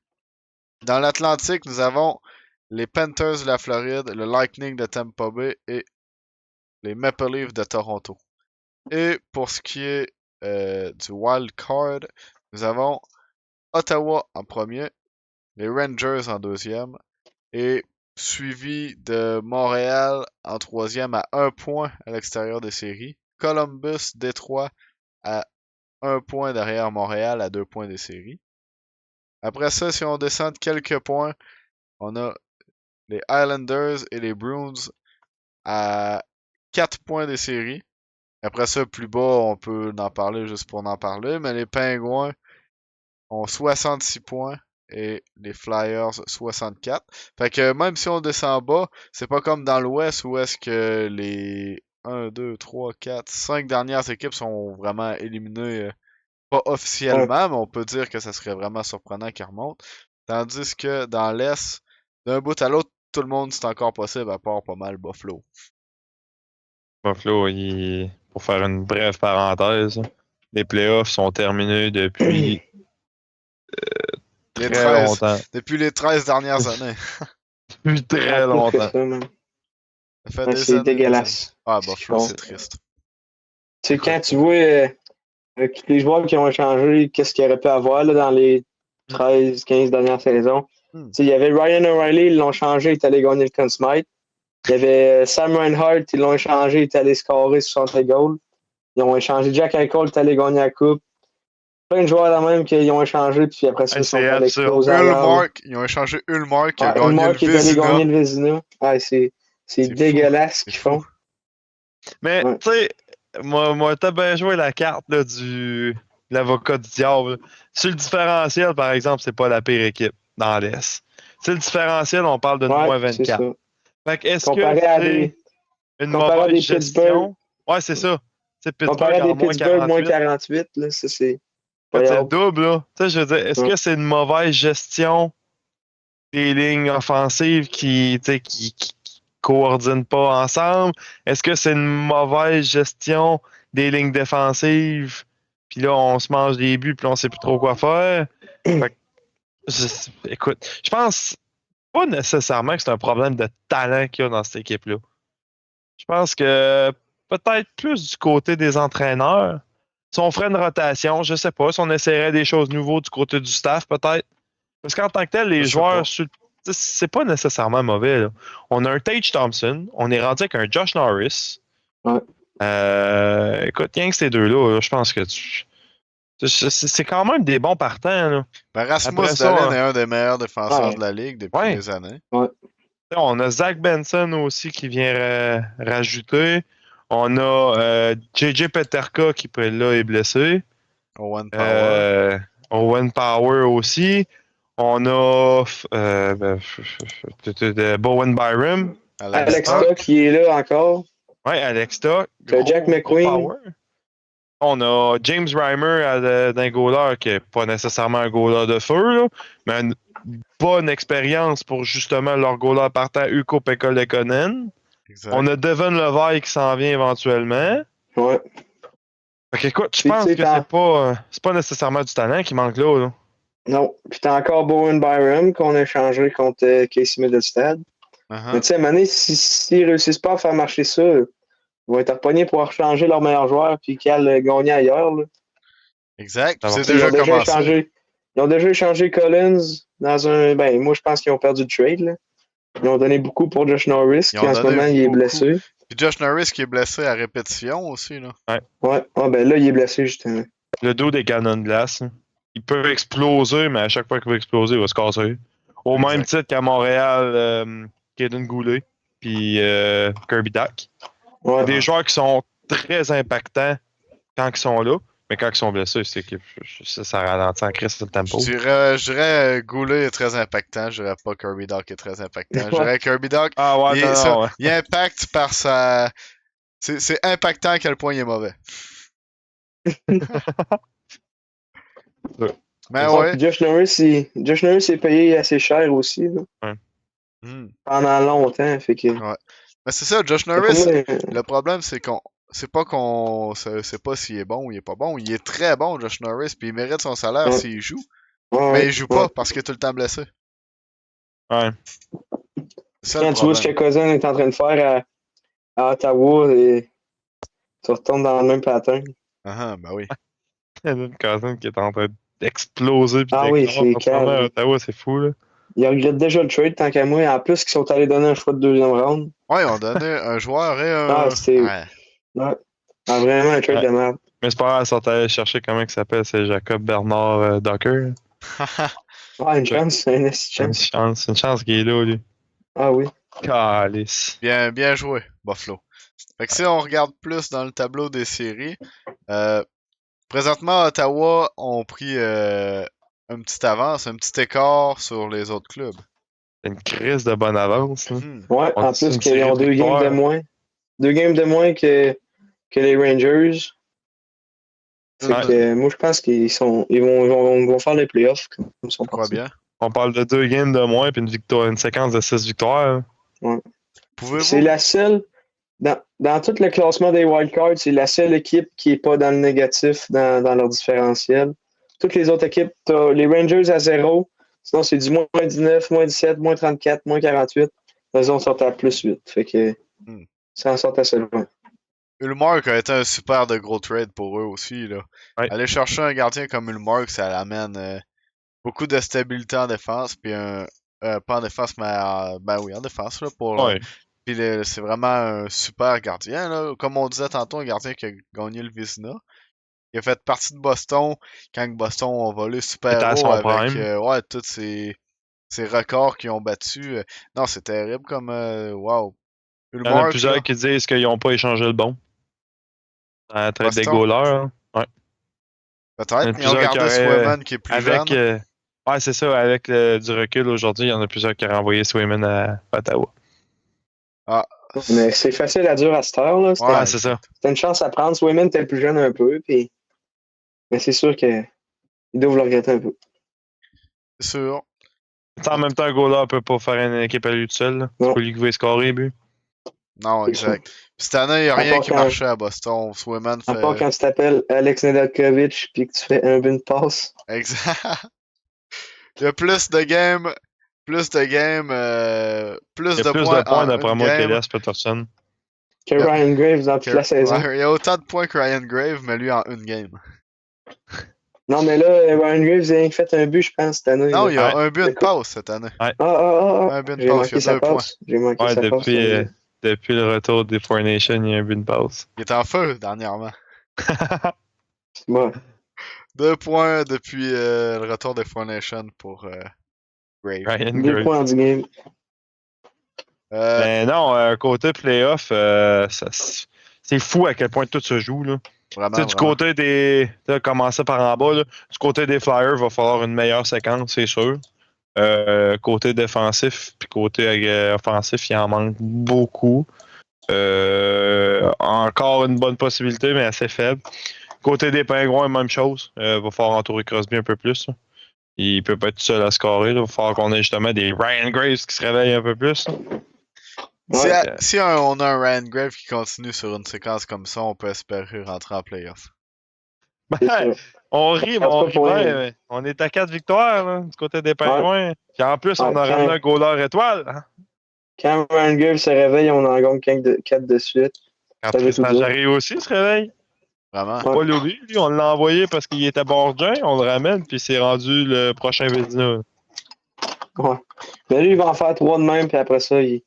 Dans l'Atlantique, nous avons les Panthers de la Floride, le Lightning de Tampa Bay et les Maple Leafs de Toronto. Et pour ce qui est du wild card, nous avons Ottawa en premier, les Rangers en deuxième, et suivi de Montréal en troisième à 1 point à l'extérieur des séries. Columbus, Détroit à 1 point derrière Montréal à 2 points des séries. Après ça, si on descend de quelques points, on a les Islanders et les Bruins à 4 points des séries. Après ça, plus bas, on peut en parler juste pour en parler, mais les Pingouins ont 66 points et les Flyers 64. Fait que même si on descend bas, c'est pas comme dans l'Ouest où est-ce que les 1, 2, 3, 4, 5 dernières équipes sont vraiment éliminées, pas Ouais. officiellement, mais on peut dire que ça serait vraiment surprenant qu'ils remontent. Tandis que dans l'Est, d'un bout à l'autre, tout le monde c'est encore possible à part pas mal Buffalo. Buffalo, pour faire une brève parenthèse, les playoffs sont terminés depuis Les très 13, longtemps. depuis les 13 dernières années. Depuis très Ah, plus que longtemps. ça, man. Ça fait Ouais, des c'est années, des années. dégueulasse. Ah, Je Buffalo, comprends. c'est triste. Tu sais, Écoute. quand tu vois avec les joueurs qui ont échangé, qu'est-ce qu'il aurait pu avoir là, dans les 13, 15 dernières saisons. Hmm. Tu sais, il y avait Ryan O'Reilly, ils l'ont changé, il est allé gagner le Conn Smythe. Il y avait Sam Reinhart, ils l'ont échangé, il est allé scorer 60 goals. Ils ont échangé Jack Eichel, il est allé gagner la coupe. Plein de joueurs là même qu'ils ont échangé, puis après ça, ils sont C'est allés absurde. exploser ailleurs. Ulmark, ils ont échangé Ulmark qui a Ouais, gagné Ulmark le qui est allé Vézina. gagner le Vézina. Ouais, c'est C'est dégueulasse ce C'est qu'ils fou. font. Mais, Ouais. tu sais, moi, t'as bien joué la carte là, de l'avocat du diable. Sur le différentiel, par exemple, c'est pas la pire équipe dans l'Est. Sur le différentiel, on parle d'une Ouais, moins c'est 24. ça. Fait que est-ce que Comparé à c'est une comparé à mauvaise des Pittsburgh, gestion? Ouais, c'est ça. C'est comparé Pittsburgh à des en moins Pittsburgh moins 48. 48, là, ça c'est Écoute, c'est le incroyable. double, là. Tu sais, je veux dire, est-ce Ouais. que c'est une mauvaise gestion des lignes offensives qui coordonnent pas ensemble? Est-ce que c'est une mauvaise gestion des lignes défensives? Puis là, on se mange des buts, puis on sait plus trop quoi faire. Fait que, écoute, je pense pas nécessairement que c'est un problème de talent qu'il y a dans cette équipe-là. Je pense que peut-être plus du côté des entraîneurs. Si on ferait une rotation, je sais pas, si on essaierait des choses nouvelles du côté du staff, peut-être. Parce qu'en tant que tel, Je les sais pas. joueurs, c'est pas nécessairement mauvais. Là. On a un Tage Thompson, on est rendu avec un Josh Norris. Ouais. Écoute, rien que ces deux-là, je pense que c'est quand même des bons partants. Là. Ben, Rasmus Après ça, Dahlin est un des meilleurs défenseurs Ouais. de la ligue depuis ouais. des années. Ouais. On a Zach Benson aussi qui vient rajouter. On a JJ Peterka qui là est blessé. Owen Power. Owen Power aussi. On a Bowen Byram. Alex Alex Stock. Stock qui est là encore. Ouais, Alex Stock. T'as Gros, Jack gros McQueen. power. On a James Reimer d'un goaler qui n'est pas nécessairement un goaler de feu, là, mais une bonne expérience pour justement leur goaler partant Ukko Pekka Lekonen. Exact. On a Devon Levaille qui s'en vient éventuellement. Ouais. Fait que, écoute, je Puis, pense tu sais, que c'est pas nécessairement du talent qui manque là. Non. Puis t'as encore Bowen Byram qu'on a échangé contre Casey Middlestad. Mais tu sais, à un moment donné, s'ils réussissent pas à faire marcher ça, ils vont être repognés pour changer leur meilleur joueur puis qu'ils aillent gagner ailleurs. Là. Exact. Ça va. C'est déjà commencé. Ils ont déjà échangé Collins dans un. Ben, moi, je pense qu'ils ont perdu le trade. Là. Ils ont donné beaucoup pour Josh Norris, Ils qui ont en ce donné moment, il est beaucoup. blessé. Puis Josh Norris qui est blessé à répétition aussi, là. Ouais. Ah, ben là, il est blessé, justement. Le dos des canons de glace. Il peut exploser, mais à chaque fois qu'il va exploser, il va se casser. Au Exact. même titre qu'à Montréal, Kaden Goulet puis Kirby Dack. Ouais. Des joueurs qui sont très impactants quand ils sont là, mais quand ils sont blessés, c'est que ça ralentit en crise le tempo. Je dirais Goulet est très impactant. Je dirais pas Kirby Doc est très impactant. Je dirais Kirby Doc, Ah ouais, non. il impacte par sa... C'est impactant à quel point il est mauvais. Mais ouais. Puis Josh Norris est payé assez cher aussi. Là. Ouais. Pendant longtemps. Fait que... Ouais. Mais c'est ça, Josh Norris, le problème, c'est qu'on... C'est pas s'il est bon ou il est pas bon. Il est très bon, Josh Norris, puis il mérite son salaire s'il joue. Mais il joue pas parce qu'il est tout le temps blessé. Ouais. Ça, quand tu vois ce que Cousin est en train de faire à Ottawa, et tu retournes dans le même pattern. Ben oui. Il y a une Cousin qui est en train d'exploser. Ah oui, c'est calme. Ottawa, c'est fou, là. Ils regrettent déjà le trade tant qu'à moi. En plus, ils sont allés donner un choix de deuxième round. Ouais, ils ont donné un joueur et un... Ah, c'était... Ouais. Ah, vraiment un trade de merde. Mais c'est pas grave, ils sont allés chercher comment il s'appelle, c'est Jacob Bernard Docker. Ouais, une chance, une chance. Une chance qu'il est là, lui. Ah oui. Calice. Bien joué, Buffalo. Fait que si on regarde plus dans le tableau des séries, présentement, Ottawa ont pris une petite avance, un petit écart sur les autres clubs. C'est une crise de bonne avance. Là. Ouais, en plus qu'ils ont 2 games de moins. 2 games de moins que les Rangers. Que, moi, je pense qu'ils vont faire les playoffs. Comme ils sont partis. Bien. On parle de 2 games de moins et une séquence de 6 victoires. Ouais. C'est la seule. Dans tout le classement des wildcards, c'est la seule équipe qui n'est pas dans le négatif dans leur différentiel. Toutes les autres équipes, tu as les Rangers à 0. Sinon, c'est du moins 19, moins 17, moins 34, moins 48. Les autres sont à plus 8. Fait que ça en sort assez loin. Ullmark a été un super de gros trade pour eux aussi. Là. Ouais. Aller chercher un gardien comme Ullmark, ça amène beaucoup de stabilité en défense. Puis pas en défense, mais en défense. Là, Puis c'est vraiment un super gardien. Là. Comme on disait tantôt, un gardien qui a gagné le Vizina. Il a fait partie de Boston quand Boston a volé super haut avec tous ces records qu'ils ont battus. Non, c'est terrible comme wow. Il y en a plusieurs qui disent qu'ils n'ont pas échangé le bon. À la traite des goalers. Hein. Ouais. Peut-être. Ils ont gardé Swayman qui est plus jeune. Ouais, c'est ça. Avec du recul aujourd'hui, il y en a plusieurs qui ont renvoyé Swayman à Ottawa. Ah. Mais c'est facile à dire à cette heure. Là. Ouais, c'est ça. C'était une chance à prendre. Swayman était plus jeune un peu. Puis... Mais c'est sûr qu'ils doivent le regretter un peu. C'est sûr. En même temps, un goaler ne peut pas faire une équipe à lui tout seul. C'est pas lui qui va scorer, but. Non, exact. Puis cette année, il n'y a rien qui marchait à Boston. Swayman fait... À part quand tu t'appelles Alex Nedeljkovic puis que tu fais un but de passe. Exact. Il y a plus de games, plus de points d'après moi qu'Elias Pettersson. Que Ryan Graves dans toute la saison. Il y a autant de points que Ryan Graves, mais lui en une game. Non, mais là, Ryan Graves a fait un but, je pense, cette année. Non, il y a un but de passe cette année. Ouais. Un but de passe, il y a 2 points. J'ai manqué sa passe. Depuis le retour des Four Nations, il y a un but de passe. Il est en feu dernièrement. Ouais. 2 points depuis le retour des Four Nations pour Graves. 2 points en 10 games. Mais non, côté playoff, c'est fou à quel point tout se joue. Là. Vraiment. Du côté des. Commencer par en bas, là, du côté des Flyers, il va falloir une meilleure séquence, c'est sûr. Côté défensif puis côté offensif, il en manque beaucoup. Encore une bonne possibilité, mais assez faible. Côté des Pingouins, même chose. Va falloir entourer Crosby un peu plus. Là. Il peut pas être tout seul à scorer. Il va falloir qu'on ait justement des Ryan Graves qui se réveillent un peu plus. Là. Si, Ouais. on a un Ryan Grave qui continue sur une séquence comme ça, on peut espérer rentrer en playoff. C'est sûr. On rit, mais Ah, c'est on pas rit pour bien. rien. Mais on est à 4 victoires là, du côté des Pingouins. Puis en plus, on Ouais, a ramené un goaler étoile. Hein. Quand Ryan Graves se réveille, on en gagne 4 de suite. Quand Ça veut tout Tristan dire. Jarry aussi se réveille. Vraiment. Ouais. Pas l'oublier, lui, on l'a envoyé parce qu'il était Borgin, on le ramène, puis c'est rendu le prochain Védina. Ouais. Mais lui, il va en faire 3 de même, puis après ça, il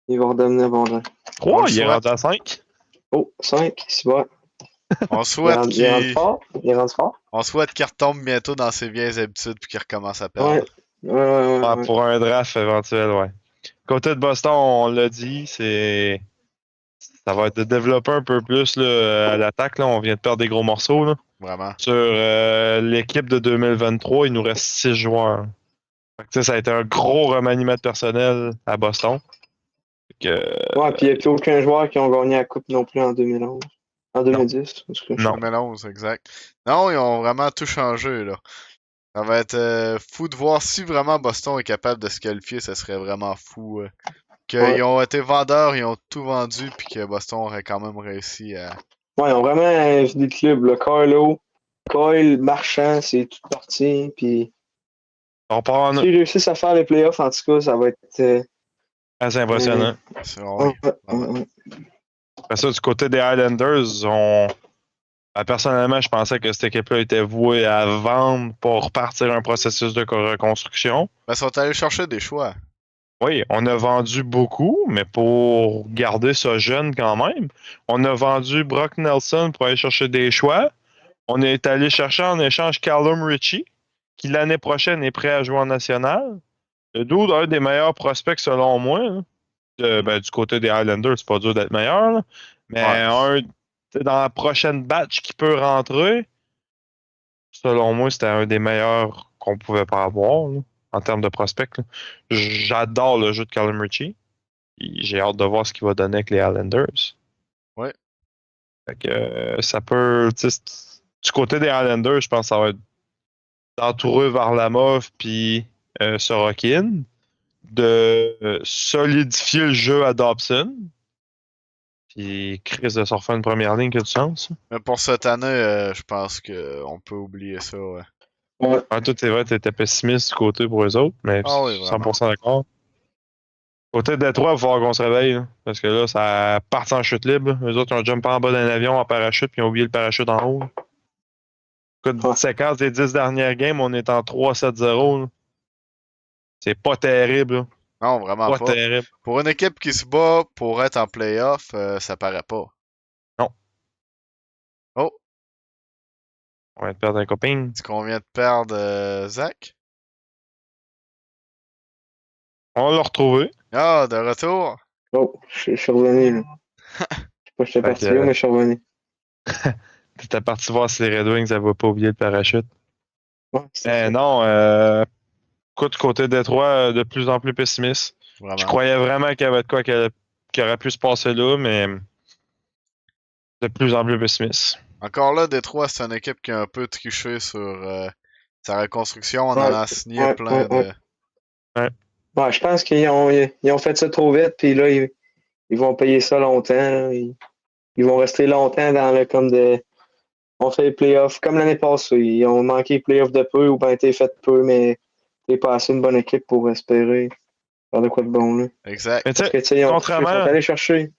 va redevenir bon. On 3, le il est souhaite. rendu à 5. Oh, 5, c'est bon. On souhaite Il est rendu qu'il fort. Il est rendu fort. retombe bientôt dans ses vieilles habitudes puis qu'il recommence à perdre. Ouais. Ouais. Pour un draft éventuel, ouais. Côté de Boston, on l'a dit, ça va être de développer un peu plus là, à l'attaque. Là. On vient de perdre des gros morceaux. Là. Vraiment. Sur l'équipe de 2023, il nous reste 6 joueurs. Fait que, ça a été un gros remaniement de personnel à Boston. Ouais, puis il n'y a plus aucun joueur qui a gagné la Coupe non plus en 2011. En 2010, en tout cas. Non. 2011, exact. Non, ils ont vraiment tout changé, là. Ça va être fou de voir si vraiment Boston est capable de se qualifier, ça serait vraiment fou. Qu'ils Ouais. ont été vendeurs, ils ont tout vendu, puis que Boston aurait quand même réussi à... Ouais, ils ont vraiment vidé le club. Là. Carlo, Coyle, Marchand, c'est tout parti. Puis On part en s'ils réussissent à faire les playoffs, en tout cas, ça va être. assez impressionnant. C'est- ouais, vraiment. Ouais. Après ça, du côté des Highlanders, personnellement, je pensais que cette équipe-là était vouée à vendre pour repartir un processus de reconstruction. Ben, ils sont allés chercher des choix. Oui, on a vendu beaucoup, mais pour garder ça jeune quand même. On a vendu Brock Nelson pour aller chercher des choix. On est allé chercher en échange Callum Ritchie, qui l'année prochaine est prêt à jouer en national. Le dude, un des meilleurs prospects selon moi. Hein. Du côté des Highlanders, c'est pas dur d'être meilleur. Là. Mais dans la prochaine batch qui peut rentrer, selon moi, c'était un des meilleurs qu'on pouvait pas avoir là, en termes de prospects. Là. J'adore le jeu de Callum Ritchie. J'ai hâte de voir ce qu'il va donner avec les Highlanders. Ouais. Fait que, ça peut. Du côté des Highlanders, je pense que ça va être d'entourer Varlamov puis Sorokin, de solidifier le jeu à Dobson. Puis Chris de se refaire une première ligne qui a du sens. Mais pour cette année, je pense qu'on peut oublier ça. Ouais. Ouais. Tout est vrai, t'étais pessimiste du côté pour eux autres, mais Ah oui, vraiment. 100% d'accord. Côté de Détroit, il va falloir qu'on se réveille. Là, parce que là, ça part en chute libre. Eux autres, ils ont jumpé en bas d'un avion en parachute, puis ils ont oublié le parachute en haut. Écoute, séquence des 10 dernières games, on est en 3-7-0. Là. C'est pas terrible. Là. Non, vraiment Pas pas. terrible. Pour une équipe qui se bat pour être en playoff, ça paraît pas. Non. Oh, On va perdre un copain. est-ce qu'on vient de perdre Zach? On l'a retrouvé. Ah, de retour. Oh, je suis revenu. Là. Je sais pas, j'étais Fait parti que, là, mais je suis revenu. T'étais parti voir si les Red Wings n'avaient pas oublié le parachute. Ouais, Mais non, écoute, côté Détroit, de plus en plus pessimiste. Vraiment. Je croyais vraiment qu'il y avait de quoi qui aurait pu se passer là, mais de plus en plus pessimiste. Encore là, Détroit, c'est une équipe qui a un peu triché sur sa reconstruction. On en Ouais, a signé plein ouais. de... Ouais, je pense qu'ils ont fait ça trop vite, puis là, ils vont payer ça longtemps. Là. Ils vont rester longtemps dans le comme de. On fait les playoffs comme l'année passée. Ils ont manqué les playoffs de peu ou bien été fait peu, mais c'est pas assez une bonne équipe pour espérer faire de quoi de bon. Là. Exact. Mais Parce que, tu sais, ils sont allés chercher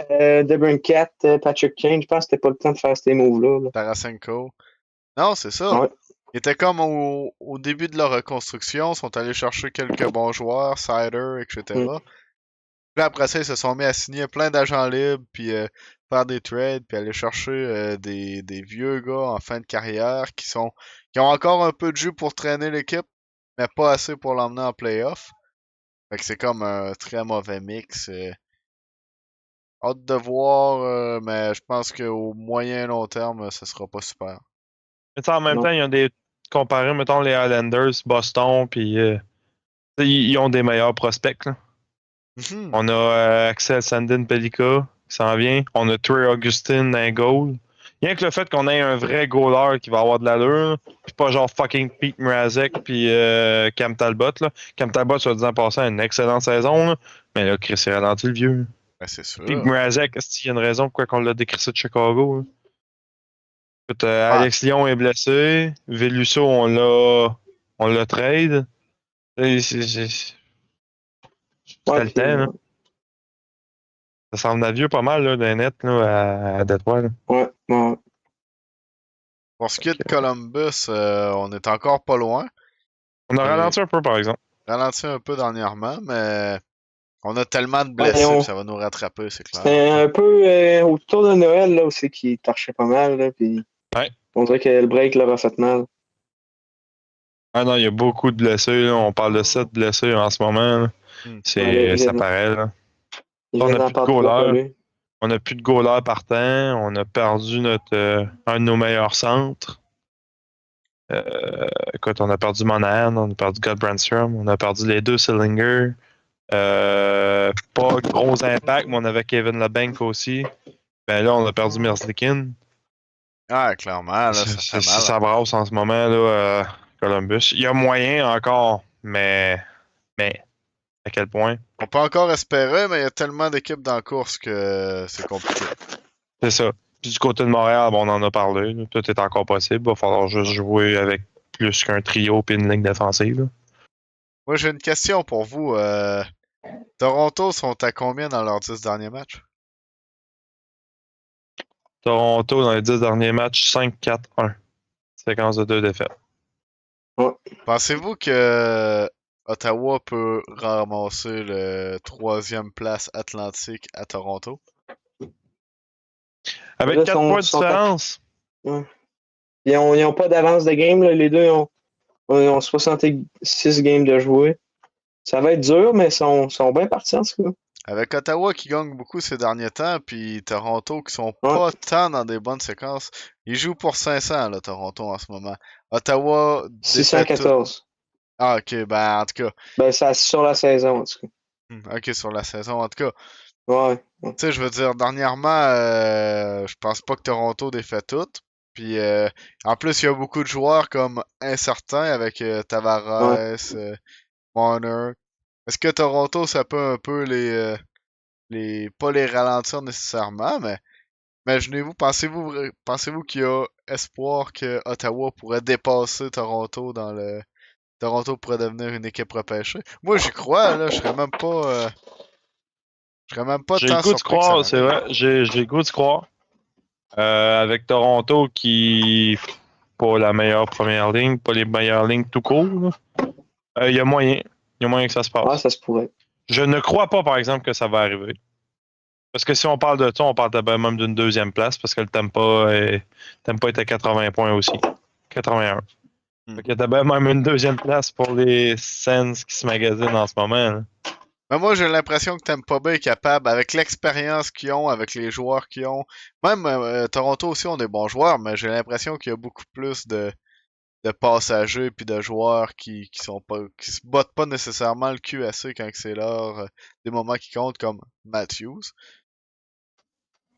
DeBrincat, Patrick Kane. Je pense que c'était pas le temps de faire ces moves-là. Là. Tarasenko. Non, c'est ça. Ouais. Ils étaient comme au début de leur reconstruction, sont allés chercher quelques bons joueurs, Cider, etc. Puis après ça, ils se sont mis à signer plein d'agents libres, puis faire des trades, puis aller chercher des vieux gars en fin de carrière qui ont encore un peu de jus pour traîner l'équipe, mais pas assez pour l'emmener en playoff. Fait que c'est comme un très mauvais mix. Hâte de voir, mais je pense qu'au moyen long terme, ça sera pas super. Mais en même temps, ils ont des. Comparé, mettons, les Highlanders, Boston, puis ils ont des meilleurs prospects. Là. Mhm. On a Axel Sandin Pelika qui s'en vient. On a Trey Augustin dans goal. Rien que le fait qu'on ait un vrai goaler qui va avoir de l'allure, puis pas genre fucking Pete Mrazek puis Cam Talbot. Là. Cam Talbot, soit disant passé, a une excellente saison, là. Mais là, Chris est ralenti le vieux. Ben, c'est Pete sûr. Mrazek, est-ce qu'il y a une raison pourquoi on l'a décrit ça de Chicago? Là? Écoute, Ouais, Alex Lyon est blessé. Velusso, on l'a trade. Et Ouais, c'était le puis, temps, là. Ça semble à vieux pas mal, là, d'un net, là, à Détroit, là. ouais. pour ce qui est de Columbus, on est encore pas loin. On a Et ralenti un peu, par exemple. ralenti un peu dernièrement, mais on a tellement de Ouais, blessés, puis ça va nous rattraper, c'est clair. c'était un peu autour de Noël, là, aussi, qui torchait pas mal, là, puis Ouais. on dirait que le break leur a fait mal. Ah non, il y a beaucoup de blessés, là. On parle de 7 blessés en ce moment, là. Hmm. Ouais, là, Ça paraît, là. ils On viennent n'a d'en plus de perdre trois goalers. collés. On n'a plus de goalers partant. On a perdu un de nos meilleurs centres. Écoute, on a perdu Monahan, on a perdu Goldbrandstrom, on a perdu les deux Sillinger. Pas gros impact, mais on avait Kevin Labank aussi. Ben là, on a perdu Merzlikin. Ah, clairement, là, ça fait mal. Ça brasse en ce moment, là, à Columbus. Il y a moyen encore, mais à quel point? On peut encore espérer, mais il y a tellement d'équipes dans la course que c'est compliqué. C'est ça. Puis du côté de Montréal, bon, on en a parlé. Là. Tout est encore possible. Il va falloir juste jouer avec plus qu'un trio et une ligne défensive. Là. Moi, j'ai une question pour vous. Toronto sont à combien dans leurs 10 derniers matchs? Toronto, dans les 10 derniers matchs, 5-4-1. Séquence de 2 défaites. Ouais. Pensez-vous que Ottawa peut ramasser le troisième place atlantique à Toronto? Avec Là, 4 points de différence. Ouais. Ils ont pas d'avance de game, là. Les deux ont 66 games de jouer. Ça va être dur, mais ils sont bien partis, en tout cas. Avec Ottawa qui gagne beaucoup ces derniers temps, puis Toronto qui sont Ouais. pas tant dans des bonnes séquences. Ils jouent pour 500, là, Toronto, en ce moment. Ottawa défait tout. 614. Ah, ok, ben, en tout cas. Ben, c'est sur la saison, en tout cas. Ok, sur la saison, en tout cas. Ouais. Tu sais, je veux dire, dernièrement, je pense pas que Toronto défait tout. Puis, en plus, il y a beaucoup de joueurs comme incertains avec Tavares, Ouais. Marner. Est-ce que Toronto, ça peut un peu pas les ralentir nécessairement, mais imaginez-vous, pensez-vous qu'il y a espoir que Ottawa pourrait dépasser Toronto dans le Toronto pourrait devenir une équipe repêchée? Moi, j'y crois, là, je serais même pas J'ai le tant goût de surpris que ça croire, c'est arrive. vrai. J'ai le goût de croire. Avec Toronto qui pas la meilleure première ligne, pas les meilleures lignes tout court. là. Il y a moyen. Il y a moyen que ça se Ouais, passe. ça se pourrait. Je ne crois pas, par exemple, que ça va arriver. Parce que si on parle de ça, on parle même d'une deuxième place parce que le Tampa est à 80 points aussi. 81. Hmm. Fait qu'il y a bien même une deuxième place pour les Sens qui se magasinent en ce moment. Là. Mais moi, j'ai l'impression que Tampa Bay est capable, avec l'expérience qu'ils ont, avec les joueurs qu'ils ont. Même Toronto aussi ont des bons joueurs, mais j'ai l'impression qu'il y a beaucoup plus de passagers puis de joueurs qui sont pas qui se bottent pas nécessairement le cul assez quand c'est l'heure des moments qui comptent comme Matthews.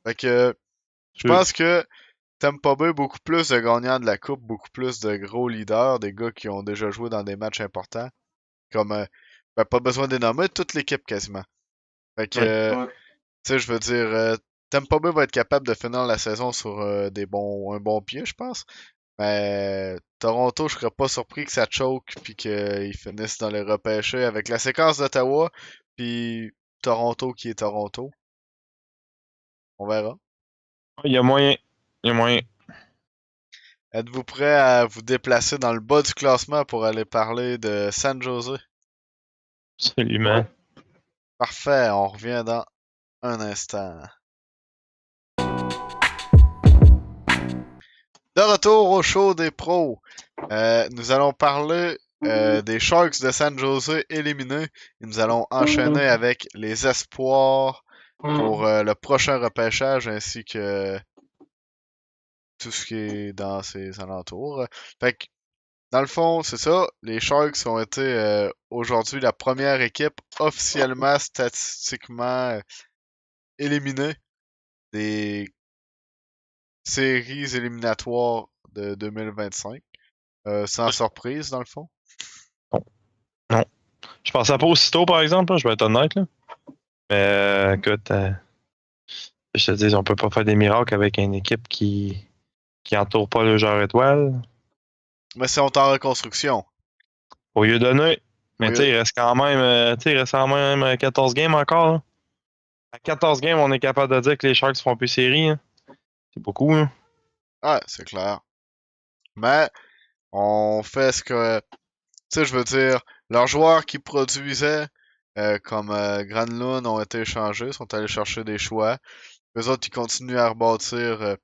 Fait que je Je- pense que Tampa Bay beaucoup plus de gagnants de la coupe, beaucoup plus de gros leaders, des gars qui ont déjà joué dans des matchs importants, comme ben, pas besoin de les nommer, toute l'équipe quasiment. Fait que Ouais. Ouais. tu sais, je veux dire, Tampa Bay va être capable de finir la saison sur un bon pied, je pense. Mais Toronto, je serais pas surpris que ça choke puis qu'ils finissent dans les repêchés avec la séquence d'Ottawa puis Toronto qui est Toronto. On verra. Il y a moyen. Il y a moyen. Êtes-vous prêt à vous déplacer dans le bas du classement pour aller parler de San Jose? Absolument. Parfait, on revient dans un instant. De retour au show des pros. Nous allons parler des Sharks de San Jose éliminés et nous allons enchaîner avec les espoirs pour le prochain repêchage ainsi que tout ce qui est dans ses alentours. Fait que, dans le fond, c'est ça. Les Sharks ont été aujourd'hui la première équipe officiellement, statistiquement éliminée des séries éliminatoires de 2025. Sans surprise, dans le fond. Non. Je pensais pas aussitôt, par exemple, là, je vais être honnête. Là. Mais écoute, je te dis, on peut pas faire des miracles avec une équipe qui entoure pas le genre étoile. Mais c'est on est en reconstruction. Au lieu de donner. Mais Oui. tu sais, il reste quand même, il reste quand même 14 games encore. Là. À 14 games, on est capable de dire que les Sharks font plus série. Hein. C'est beaucoup. Hein. Ouais, c'est clair. Mais on fait ce que. Tu sais, je veux dire, leurs joueurs qui produisaient, comme Granlund, ont été échangés, sont allés chercher des choix. Eux autres, ils continuent à rebâtir.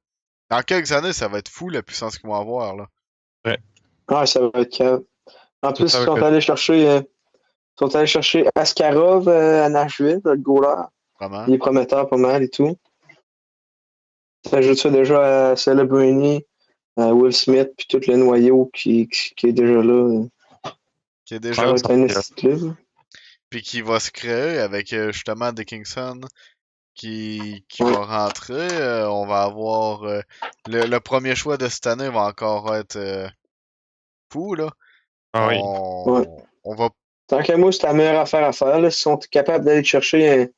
Dans quelques années, ça va être fou la puissance qu'ils vont avoir, là. Ouais. Ouais, ça va être calme. En Tout plus, avec le... ils sont allés chercher Askarov à Nashville, le goaler. Vraiment. Il est prometteur pas mal et tout. T'ajoutes ça déjà à Celebrini, à Will Smith, puis tout le noyau qui est déjà là. Qui est Ça déjà. va être un esti de club. Puis qui va se créer avec justement Dickinson qui Ouais. va rentrer. On va avoir. Le premier choix de cette année va encore être fou, là. Ah oui. Ouais. On va. Tant qu'à moi, c'est la meilleure affaire à faire. Là. S'ils sont capables d'aller chercher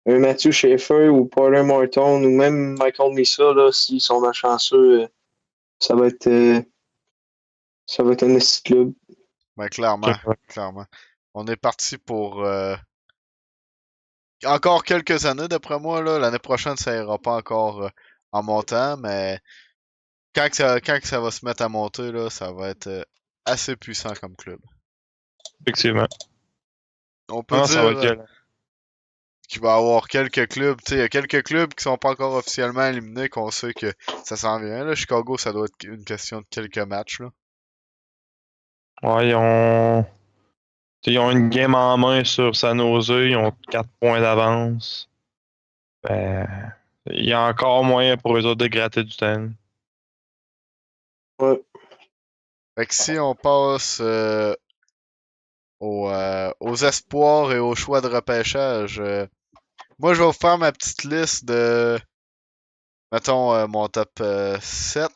un Matthew Schaefer ou Porter Morton ou même Michael Misa, là, s'ils sont malchanceux, ça va être un esti de club. Ben, clairement. Clairement. On est parti pour encore quelques années, d'après moi, là. L'année prochaine, ça ira pas encore en montant, mais quand que ça va se mettre à monter, là, ça va être assez puissant comme club. Effectivement. On peut Non, ça va être dire violent. qu'il va y avoir quelques clubs, tu sais, il y a quelques clubs qui sont pas encore officiellement éliminés, qu'on sait que ça s'en vient. Là, Chicago, ça doit être une question de quelques matchs, là. Ouais, ils ont une game en main sur San Jose, ils ont 4 points d'avance. Ben, il y a encore moyen pour eux autres de gratter du temps. Ouais. Fait que si on passe aux espoirs et aux choix de repêchage, moi, je vais vous faire ma petite liste de, mettons, mon top 7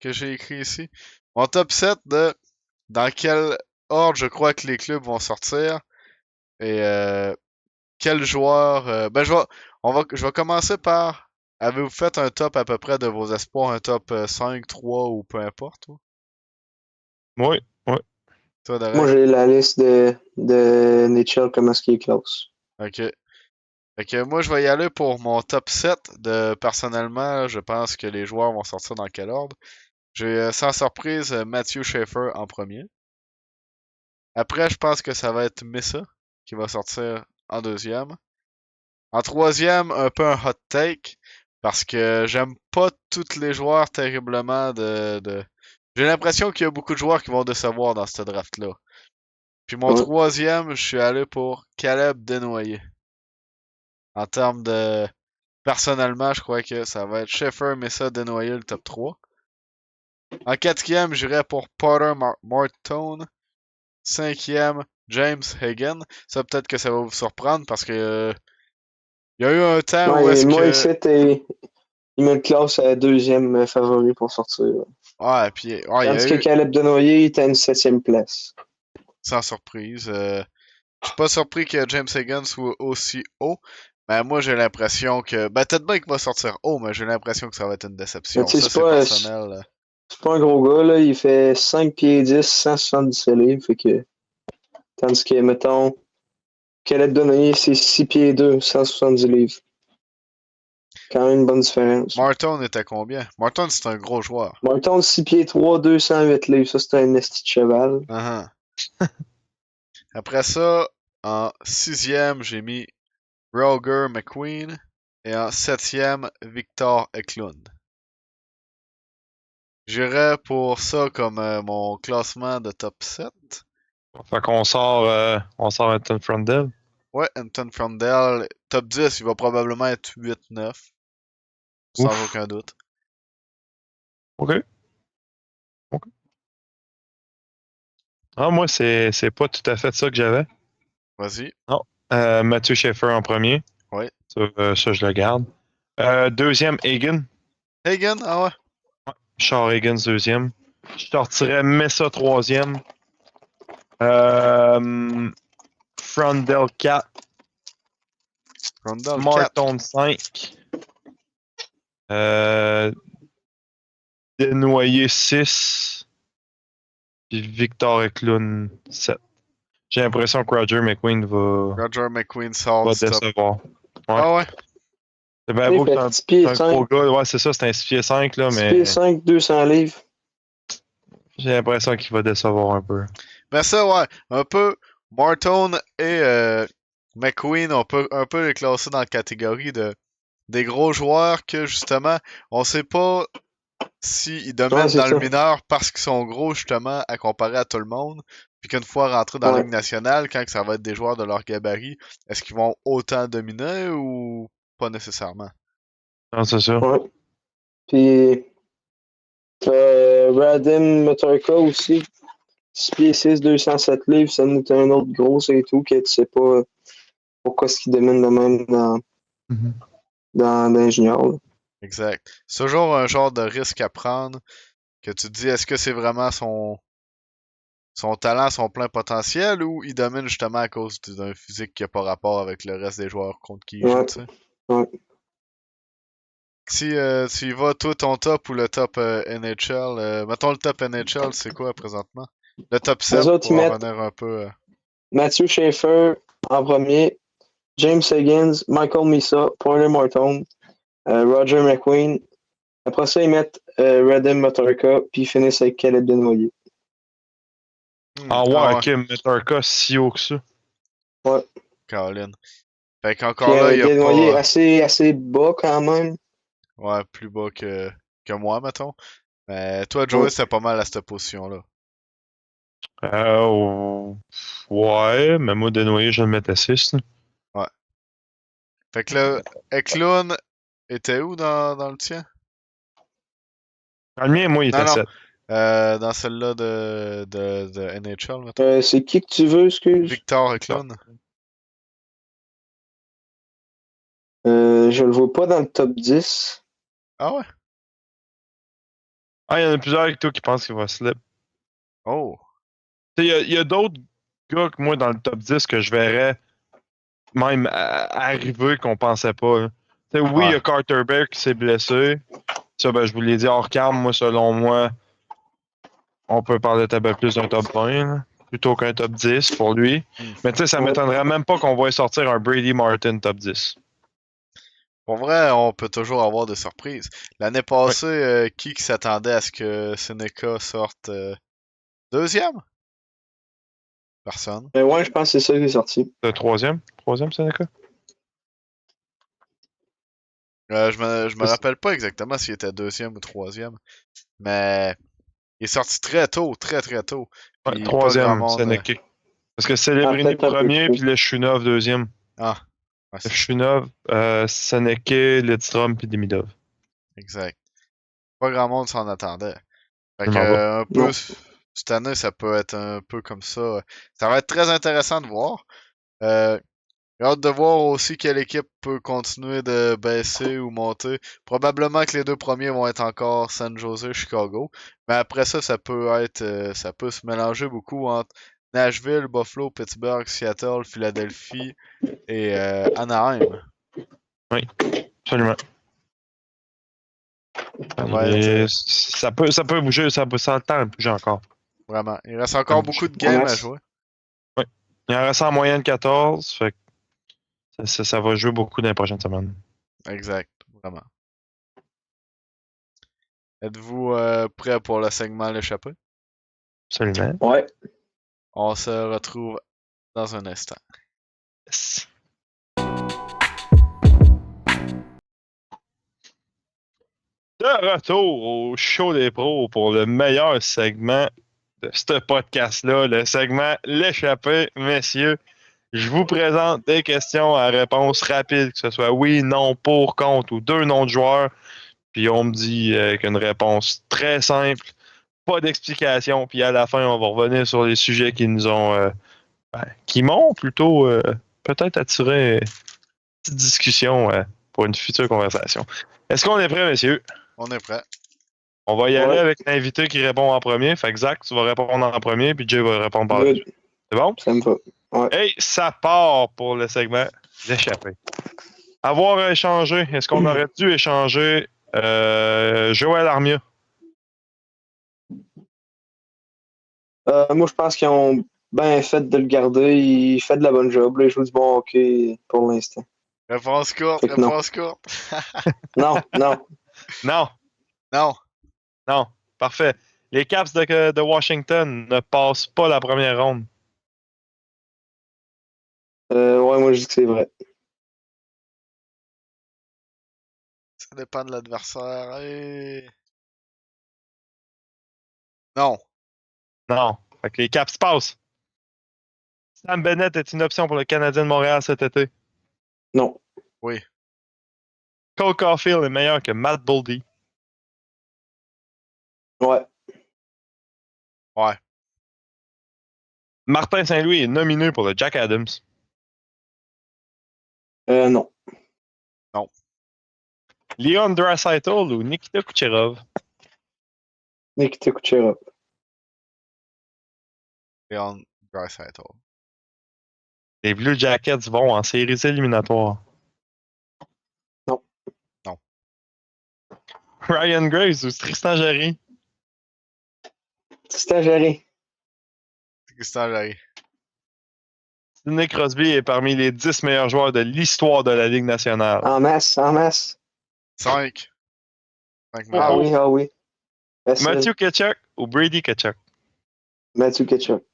que j'ai écrit ici. Mon top 7 de dans quel ordre je crois que les clubs vont sortir et quel joueur. Ben, je vais commencer par. Avez-vous fait un top à peu près de vos espoirs, un top 5, 3 ou peu importe, toi? Oui, oui. Toi, Moi, Darek? j'ai la liste de NHL, comment est-ce qu'il est close. Ok. Fait que moi, je vais y aller pour mon top 7 de personnellement, je pense que les joueurs vont sortir dans quel ordre. J'ai sans surprise Matthew Schaefer en premier. Après, je pense que ça va être Missa qui va sortir en deuxième. En troisième, un peu un hot take parce que j'aime pas tous les joueurs terriblement de... J'ai l'impression qu'il y a beaucoup de joueurs qui vont décevoir dans cette draft-là. Puis mon Ouais. troisième, je suis allé pour Caleb Desnoyers. En termes de... Personnellement, je crois que ça va être Schaefer, Missa, Desnoyers, le top 3. En quatrième, j'irais pour Potter Morton. Cinquième, James Hagen. Ça, peut-être que ça va vous surprendre parce que il y a eu un temps où Ouais, est-ce moi, que... ici, il me classe à deuxième favori pour sortir. Ouais, puis ouais, il y a Tandis que eu, Caleb Denoyer était à une septième place. sans surprise, je suis pas surpris que James Hagan soit aussi haut, mais moi j'ai l'impression que... Ben peut-être bien qu'il va sortir haut, mais j'ai l'impression que ça va être une Mais déception. tu sais, Ça, c'est personnel. c'est pas un gros gars, là. Il fait 5 pieds 10, 177 livres. Fait que, tandis que, mettons, Caleb Denoyer, c'est 6 pieds 2, 170 livres. Quand même une bonne différence. Martin était combien? Martin, c'est un gros joueur. Morton, 6 pieds 3, 208 livres. Ça, c'est un esti de cheval. Uh-huh. Après ça, en sixième, j'ai mis Roger McQueen. Et en septième, Victor Eklund. J'irais pour ça comme mon classement de top 7. Fait qu'on on sort Anton Frondel. Ouais, Anton Frondell, top 10, il va probablement être 8-9. Sans Ouf. aucun doute. OK. OK. Ah, moi, c'est pas tout à fait ça que j'avais. Vas-y. Non. Mathieu Schaeffer en premier. Ouais. Ça, je le garde. Deuxième, Hagen. Hagen, ah ouais. Shaw Higgins deuxième. Je sortirais Mesa troisième. Frondell 4. Rondell 4. Martin 5. Desnoyers 6. Puis Victor Eklund 7. J'ai l'impression que Roger McQueen Roger McQueen sort va du top. décevoir. Ah ouais. C'est bien Il beau que fait c'est un 6 pieds gros 5. gars. Ouais, c'est ça, c'est un 6 pieds 5, là, 6 mais pieds 5, 200 livres. j'ai l'impression qu'il va décevoir un peu. Mais ça, ouais, un peu. Martin et McQueen, on peut un peu les classer dans la catégorie des gros joueurs que, justement, on sait pas s'ils Ouais, dominent c'est dans le ça. mineur parce qu'ils sont gros, justement, à comparer à tout le monde. Puis qu'une fois rentrés dans la Ouais. Ligue nationale, quand ça va être des joueurs de leur gabarit, est-ce qu'ils vont autant dominer ou pas nécessairement? Non, c'est ça. Ouais. Puis, Radim Motorka aussi. 6 pieds 6, 207 livres. Ça nous est un autre gros, c'est tout, que tu sais pas pourquoi ce qu'il domine de même Mhm. dans les juniors. Là. Exact. C'est toujours un genre de risque à prendre que tu te dis, est-ce que c'est vraiment son talent, son plein potentiel, ou il domine justement à cause d'un physique qui n'a pas rapport avec le reste des joueurs contre qui il joue, Ouais. tu sais. Ouais. Si tu y vas, toi, ton top ou le top NHL, mettons le top NHL, c'est quoi présentement? Le top 7 Les autres, pour ils en mettent revenir un peu. Matthew Schaefer en premier, James Higgins, Michael Misa, Porter Morton, Roger McQueen. Après ça, ils mettent Radim Motorka, puis ils finissent avec Caleb Desnoyers. Ah ouais, Ah ouais, ok, Metallica si haut que ça. Ouais. Caroline. Fait Puis qu'encore là, il n'y a Desnoyers pas. assez bas quand même. Ouais, plus bas que moi, mettons. Mais toi, Joey, Ouais. c'était pas mal à cette position-là. Euh, ouais, mais moi, Desnoyers, je le mettais 6. Ouais. Fait que là, Eklund était où dans le tien? Le mien, moi, il Non, était non. 7. Dans celle-là de NHL, mettons. C'est qui que tu veux, excuse? Victor Eklund. Je le vois pas dans le top 10. Ah ouais? Ah, il y en a plusieurs avec toi qui pensent qu'il va slip. Oh. Tu sais, il y a d'autres gars que moi, dans le top 10 que je verrais même arriver qu'on pensait pas. Là. Tu sais, oui, il y Ouais. a Carter Bear qui s'est blessé. Ça, ben, je vous l'ai dit hors cam, moi, selon moi, on peut parler un peu plus d'un top 20, là, plutôt qu'un top 10 pour lui. Hmm. Mais tu sais, ça Ouais. m'étonnerait même pas qu'on voit sortir un Brady Martin top 10. Pour vrai, on peut toujours avoir des surprises. L'année Oui. passée, qui s'attendait à ce que Seneca sorte deuxième? Personne. Ouais, je pense que c'est ça qui est sorti. Le troisième? Troisième, Seneca? Je me rappelle pas exactement s'il était deuxième ou troisième, mais il est sorti très tôt, très très tôt. Ouais, Puis pas grand troisième, monde. Seneca. Parce que Ah, Celebrini peut-être un peu premier, trop. puis le Shunov deuxième. Ah, ouais, Le c'est ça. Shunov, Seneca, Lidstrom, puis Demidov. Exact. Pas grand monde s'en attendait. Fait que Vraiment pas. un peu Non. cette année, ça peut être un peu comme ça. Ça va être très intéressant de voir. Euh, J'ai hâte de voir aussi quelle équipe peut continuer de baisser ou monter. Probablement que les deux premiers vont être encore San Jose, Chicago. Mais après ça, ça peut se mélanger beaucoup entre Nashville, Buffalo, Pittsburgh, Seattle, Philadelphie et Anaheim. Oui, absolument. Ça va être Ça peut bouger, ça a le temps de bouger encore. vraiment. Il reste Ça encore peut bouger. beaucoup de games à Merci. jouer. Oui. Il en reste en moyenne 14, fait que ça va jouer beaucoup dans les prochaines semaines. Exact, vraiment. Êtes-vous prêt pour le segment l'échappée? Absolument. Ouais. On se retrouve dans un instant. Yes. De retour au show des pros pour le meilleur segment de ce podcast-là, le segment L'échappée, messieurs. Je vous présente des questions à réponse rapide, que ce soit oui, non, pour, contre ou deux noms de joueurs. Puis on me dit qu'une réponse très simple, pas d'explication. Puis à la fin, on va revenir sur les sujets qui nous ont, qui m'ont plutôt peut-être attiré une petite discussion pour une future conversation. Est-ce qu'on est prêt, messieurs? On est prêt. On va y aller Ouais. avec l'invité qui répond en premier. Fait que Zach, tu vas répondre en premier, puis Jay va répondre par la Good. suite. C'est bon? Ça me va. Ouais. Hey, ça part pour le segment d'échappée. Avoir échangé, est-ce qu'on aurait dû échanger Joël Armia? Moi, je pense qu'ils ont bien fait de le garder. Il fait de la bonne job. Là. Il joue du bon hockey pour l'instant. Réponse courte, Fait que non. réponse courte. Non, non. Non, Non. non. Parfait. Les Caps de Washington ne passent pas la première ronde. Ouais, moi, je dis que c'est vrai. Ça dépend de l'adversaire. Non. Non. Fait que les Caps passent. Sam Bennett est une option pour le Canadien de Montréal cet été. Non. Oui. Cole Caulfield est meilleur que Matt Boldy. Ouais. Ouais. Martin Saint-Louis est nominé pour le Jack Adams. Non. Non. Leon Draisaitl ou Nikita Kucherov. Nikita Kucherov. Leon Draisaitl. Les Blue Jackets vont en séries éliminatoires. Non. Non. Ryan Graves ou Tristan Jarry. Stagiaire. Tristan Jarry. Sidney Crosby est parmi les 10 meilleurs joueurs de l'histoire de la Ligue nationale. En masse, en masse. 5. 5 Ah oui, ah oui. Facile. Matthew Tkachuk ou Brady Tkachuk. Matthew Ketchup.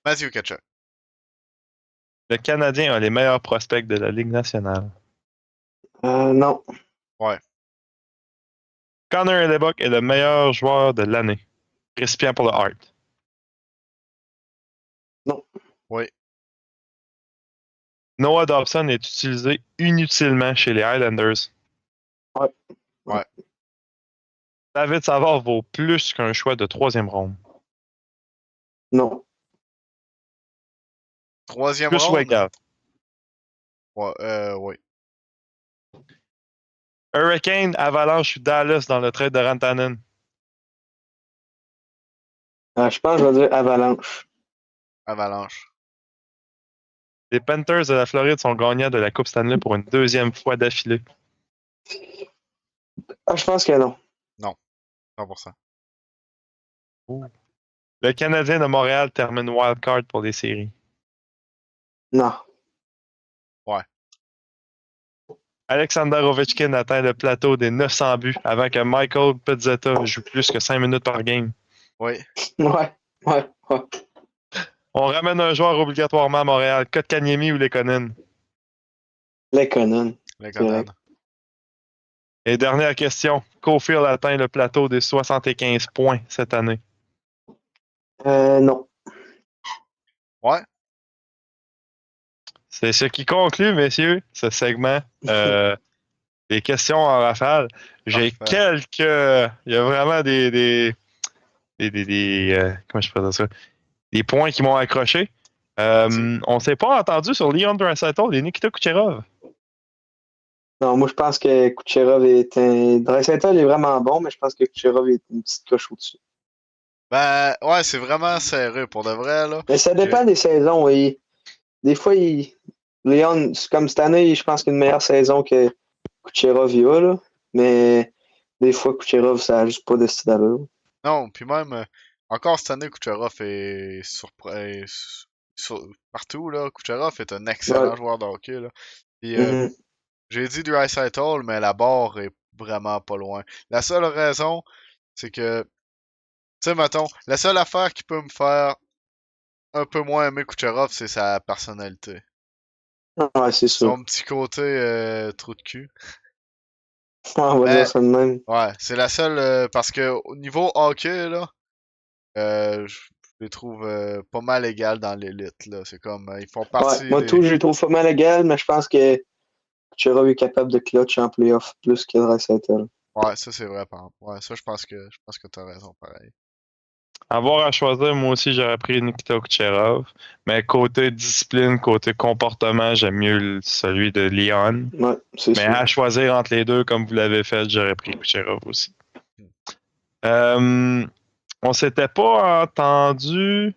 Matthew Tkachuk. Le Canadien a les meilleurs prospects de la Ligue nationale. Non. Connor Hellebuck est le meilleur joueur de l'année. Récipient pour le Hart. Non. Oui. Noah Dobson est utilisé inutilement chez les Highlanders. Ouais. Ouais. David Savard vaut plus qu'un choix de troisième ronde. Non. Troisième Plus ou ronde. égal. Ouais, oui. Hurricane, Avalanche ou Dallas dans le trade de Rantanen. Je pense que je vais dire Avalanche. Avalanche. Les Panthers de la Floride sont gagnants de la Coupe Stanley pour une deuxième fois d'affilée. Je pense que non. 100%. Le Canadien de Montréal termine wildcard pour les séries. Non. Alexander Ovechkin atteint le plateau des 900 buts avant que Michael Pezzetta joue plus que 5 minutes par game. Oui. Ouais. Ouais. Ouais. On ramène un joueur obligatoirement à Montréal. Kotkaniemi ou Lekonen. Lekonen. Les C'est vrai. Conan. Et dernière question. Caulfield atteint le plateau des 75 points cette année. Non. Ouais. C'est ce qui conclut, messieurs, ce segment. Les questions en rafale. J'ai Parfait. quelques. Il y a vraiment comment je peux dire ça? Des points qui m'ont accroché. On ne s'est pas entendu sur Leon Draisaitl et Nikita Kucherov. Non, moi, je pense que Kucherov est un. Draisaitl est vraiment bon, mais je pense que Kucherov est une petite coche au-dessus. Ben, ouais, c'est vraiment serré pour de vrai, là. Mais ça dépend des saisons. Des fois, Léon, c'est comme cette année, je pense qu'il y a une meilleure saison que Kucherov y a, là. Mais des fois, Kucherov, ça n'a juste pas de style d'allure. Non, puis même, encore cette année, Kucherov est partout, là. Kucherov est un excellent Ouais. joueur de hockey, là. Puis, Mhm. j'ai dit Draisaitl, mais la barre est vraiment pas loin. La seule raison, c'est que, tu sais, mettons, la seule affaire qui peut me faire un peu moins aimer Kucherov, c'est sa personnalité. Ouais, c'est sûr. Son petit côté trou de cul. Ouais, on va Mais, dire ça de même. ouais, c'est la seule, parce que au niveau hockey, là, je les trouve pas mal égal dans l'élite, là. C'est comme, ils font Ouais, partie moi, tout, des... je les trouve pas mal égal, mais je pense que Kucherov est capable de clutch en playoff plus que Draisaitl. Ouais, ça c'est vrai, par exemple. Ouais, ça je pense que t'as raison, pareil. Avoir à choisir, moi aussi, j'aurais pris Nikita Kucherov. Mais côté discipline, côté comportement, j'aime mieux celui de Leon. Ouais, c'est Mais sûr. à choisir entre les deux, comme vous l'avez fait, j'aurais pris Kucherov aussi. On s'était pas entendu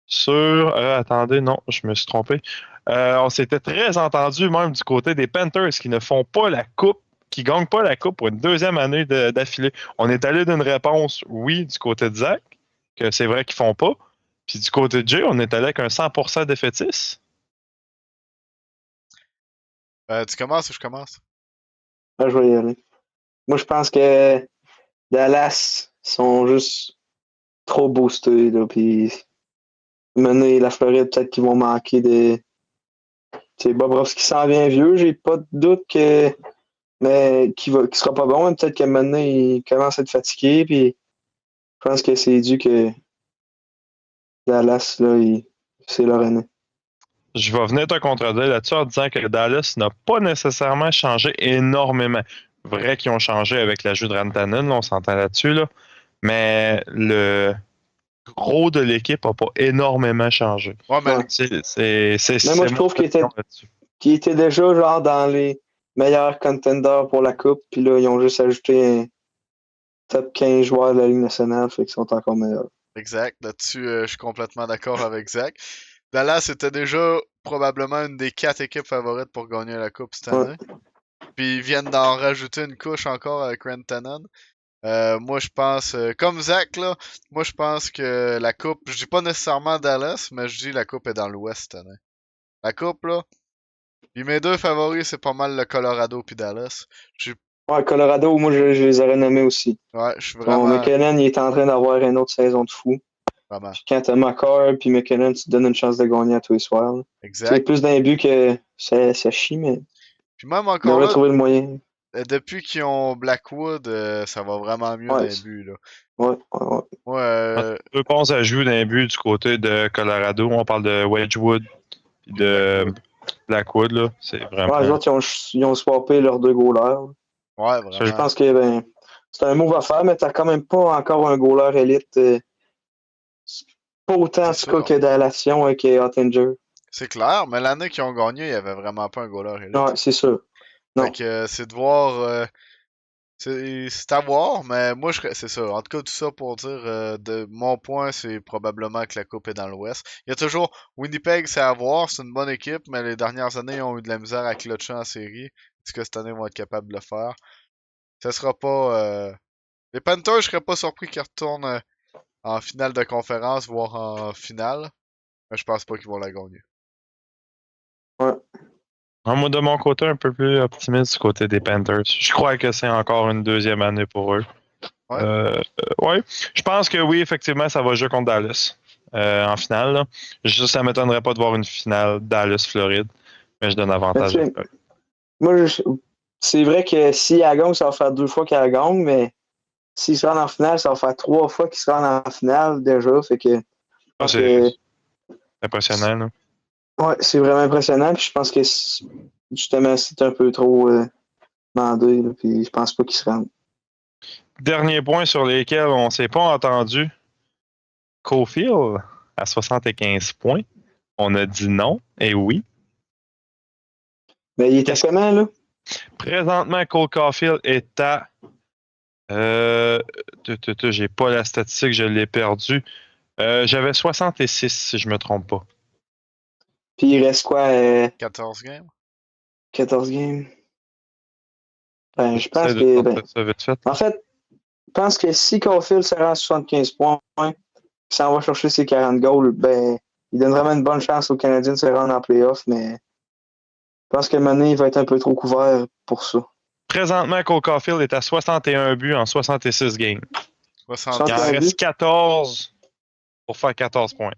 sur... attendez, non, je me suis trompé. On s'était très entendu même du côté des Panthers qui ne font pas la coupe, qui gagnent pas la coupe pour une deuxième année d'affilée. On est allé d'une réponse oui du côté de Zach, que c'est vrai qu'ils font pas. Puis du côté de Jay, on est allé avec un 100% d'effectifs. Tu commences ou je commence? Ah, je vais y aller. Moi, je pense que Dallas sont juste trop boostés. Là, puis mener la Floride, peut-être qu'ils vont manquer de. C'est Bobrovski s'en vient vieux, j'ai pas de doute que. Mais qu'il sera pas bon. Peut-être que maintenant, il commence à être fatigué. Puis je pense que c'est dû que Dallas, là, c'est leur année. Je vais venir te contredire là-dessus en disant que Dallas n'a pas nécessairement changé énormément. Vrai qu'ils ont changé avec l'ajout de Rantanen, on s'entend là-dessus, là. Mais le gros de l'équipe n'a pas énormément changé. Ouais, mais Ouais. C'est Mais moi, je trouve qu'il était déjà genre dans les meilleurs contenders pour la Coupe. Puis là, ils ont juste ajouté un top 15 joueurs de la Ligue nationale. Fait qu'ils sont encore meilleurs. exact. Là-dessus, je suis complètement d'accord avec Zach. Dallas était déjà probablement une des 4 équipes favorites pour gagner la Coupe cette année. Puis ils viennent d'en rajouter une couche encore avec Rantanen. Moi, je pense, comme Zach, là, moi, je pense que la coupe, je dis pas nécessairement Dallas, mais je dis la coupe est dans l'Ouest cette année. La coupe, là. Puis mes deux favoris, c'est pas mal le Colorado puis Dallas. Je suis, Ouais, Colorado, moi, je les aurais nommés aussi. ouais, je suis Bon, vraiment, McKinnon, il est en train d'avoir une autre saison de fou. vraiment. Puis quand t'as McCarr puis McKinnon, tu te donnes une chance de gagner à tous les soirs. C'est Exact. plus d'un but que ça chie, mais Puis même il encore devrait là, trouver le moyen. depuis qu'ils ont Blackwood, ça va vraiment mieux Ouais, d'un but, là. ouais, ouais. Moi, Deux bons ajouts d'un but du côté de Colorado. On parle de Wedgwood et de Blackwood. Là. C'est vraiment. Ouais, les autres, ils ont swappé leurs deux goalers. ouais, Je vraiment. pense que c'est un move à faire, mais t'as quand même pas encore un goaler élite. Pas autant en C'est tout cas sûr. que Dallation et que Ottinger. C'est clair, mais l'année qu'ils ont gagné, il y avait vraiment pas un goaler élite. Ouais, c'est sûr. Fait Non. que c'est de voir. C'est à voir, mais moi, c'est ça. En tout cas, tout ça pour dire, de mon point, c'est probablement que la coupe est dans l'Ouest. Il y a toujours Winnipeg, c'est à voir, c'est une bonne équipe, mais les dernières années, ils ont eu de la misère à clutcher en série. Est-ce que cette année, ils vont être capables de le faire? Ça sera pas. Les Panthers, je serais pas surpris qu'ils retournent en finale de conférence, voire en finale, mais je pense pas qu'ils vont la gagner. Ouais. Moi, de mon côté, un peu plus optimiste du côté des Panthers. Je crois que c'est encore une deuxième année pour eux. Ouais. Ouais. Je pense que oui, effectivement, ça va jouer contre Dallas en finale. Là. Juste, ça m'étonnerait pas de voir une finale Dallas-Floride, mais je donne avantage à Floride. Moi, c'est vrai que si elle gagne, ça va faire 2 fois qu'elle gagne, mais s'il se rend en finale, ça va faire 3 fois qu'il se rend en finale déjà. Fait que, C'est impressionnant. Là. Ouais, c'est vraiment impressionnant. Puis je pense que justement, c'est un peu trop demandé. Là, puis je pense pas qu'il se rende. Dernier point sur lesquels on s'est pas entendu. Caulfield à 75 points. On a dit non et oui. Mais il était comment, là? Présentement, Cole Caulfield est à. J'ai pas la statistique, je l'ai perdu. J'avais 66, si je me trompe pas. Puis il reste quoi? 14 games? 14 games? Ben, je pense que. Ça vite fait. En fait, je pense que si Caulfield se rend à 75 points, qu'il s'en va chercher ses 40 goals, ben, il donne vraiment une bonne chance aux Canadiens de se rendre en playoff, mais je pense que Mané va être un peu trop couvert pour ça. Présentement, Cole Caulfield est à 61 buts en 66 games. 60. Il en reste 14 pour faire 14 points.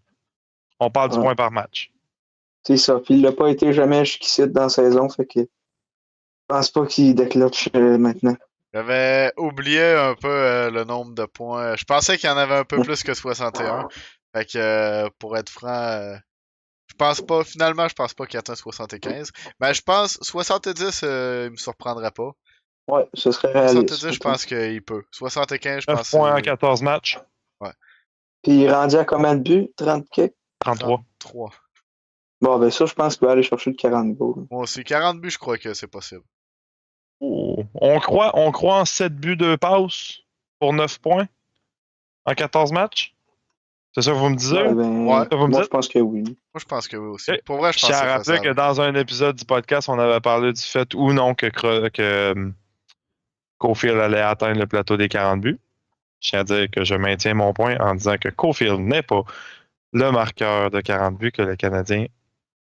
On parle du point par match. C'est ça. Puis il n'a pas été jamais jusqu'ici dans la saison, fait que je pense pas qu'il déclenche maintenant. J'avais oublié un peu le nombre de points. Je pensais qu'il y en avait un peu plus que 61. Fait que pour être franc, je pense pas, finalement, je pense pas qu'il atteint 75. Mais je pense 70, il me surprendrait pas. Ouais, ce serait réaliste. 70, je pense qu'il peut. 75, je 9 pense points en que 14 matchs. ouais. Puis il est rendu à combien de buts? 30 kicks? 33. 3. Bon, ben ça, je pense qu'il va aller chercher le 40 goals. Moi aussi, 40 buts, je crois que c'est possible. Oh. On croit en 7 buts, 2 passes pour 9 points en 14 matchs? C'est ça que vous me disiez? Ouais, ben, Ouais. Ça, vous me moi, dites? je pense que oui. Moi, je pense que oui aussi. Ok. Pour vrai, je Je pense que tiens c'est à rappeler que faisable. dans un épisode du podcast, on avait parlé du fait ou non que Caulfield allait atteindre le plateau des 40 buts. Je tiens à dire que je maintiens mon point en disant que Caulfield n'est pas le marqueur de 40 buts que le Canadien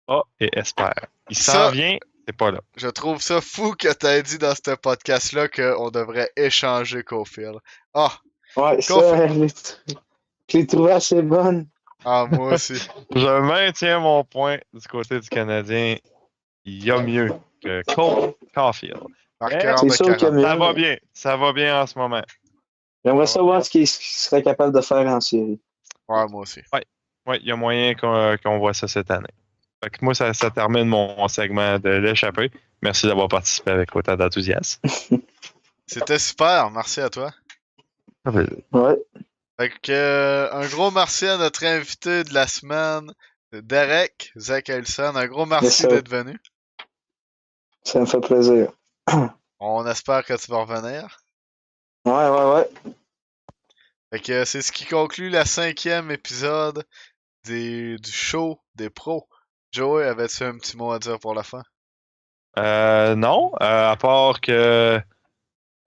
a et espère. Il s'en Ça, vient, c'est pas là. je trouve ça fou que t'aies dit dans ce podcast-là qu'on devrait échanger Caulfield. Ah, Ouais, Caulfield. ça, je l'ai trouvé assez bonne. Ah, moi aussi. Je maintiens mon point du côté du Canadien. Il y a mieux que Cole Caulfield. Marqueur C'est de sûr qu'il y a 40. mieux. Ça va bien. Ça va bien en ce moment. J'aimerais Ça va savoir bien. ce qu'il serait capable de faire en série. Ouais, moi aussi. Oui, il y a moyen qu'on voit ça cette année. Fait que moi, ça termine mon segment de l'échappée. Merci d'avoir participé avec autant d'enthousiasme. C'était super. Merci à toi. Ouais. Fait que, un gros merci à notre invité de la semaine, Derek Zakhelson. Un gros merci Yes, sir. d'être venu. Ça me fait plaisir. On espère que tu vas revenir. Ouais. Fait que c'est ce qui conclut la 5e épisode du show des pros. Joey, avais-tu un petit mot à dire pour la fin? Non, à part que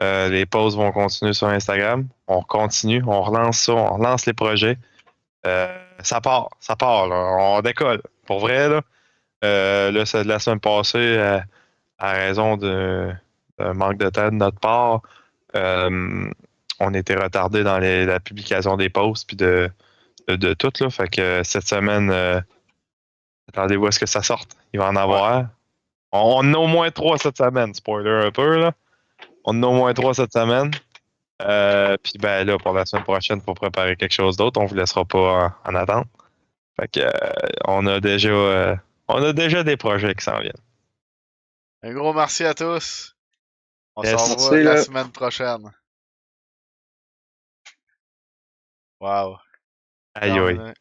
les pauses vont continuer sur Instagram. On continue, on relance ça, on relance les projets. Ça part, là. On décolle. Pour vrai, là. Là, c'est de la semaine passée, à raison d'un manque de temps de notre part, on était retardé dans la publication des posts puis de tout, là. Fait que cette semaine, attendez-vous à ce que ça sorte. Il va en avoir. On en a au moins 3 cette semaine, spoiler un peu, là. On en a au moins 3 cette semaine. Puis ben là, pour la semaine prochaine, il faut préparer quelque chose d'autre. On vous laissera pas en attente. Fait que on a déjà des projets qui s'en viennent. Un gros merci à tous. On Yes. se revoit Merci, la là. semaine prochaine. Wow. Aïe aïe. Terminé.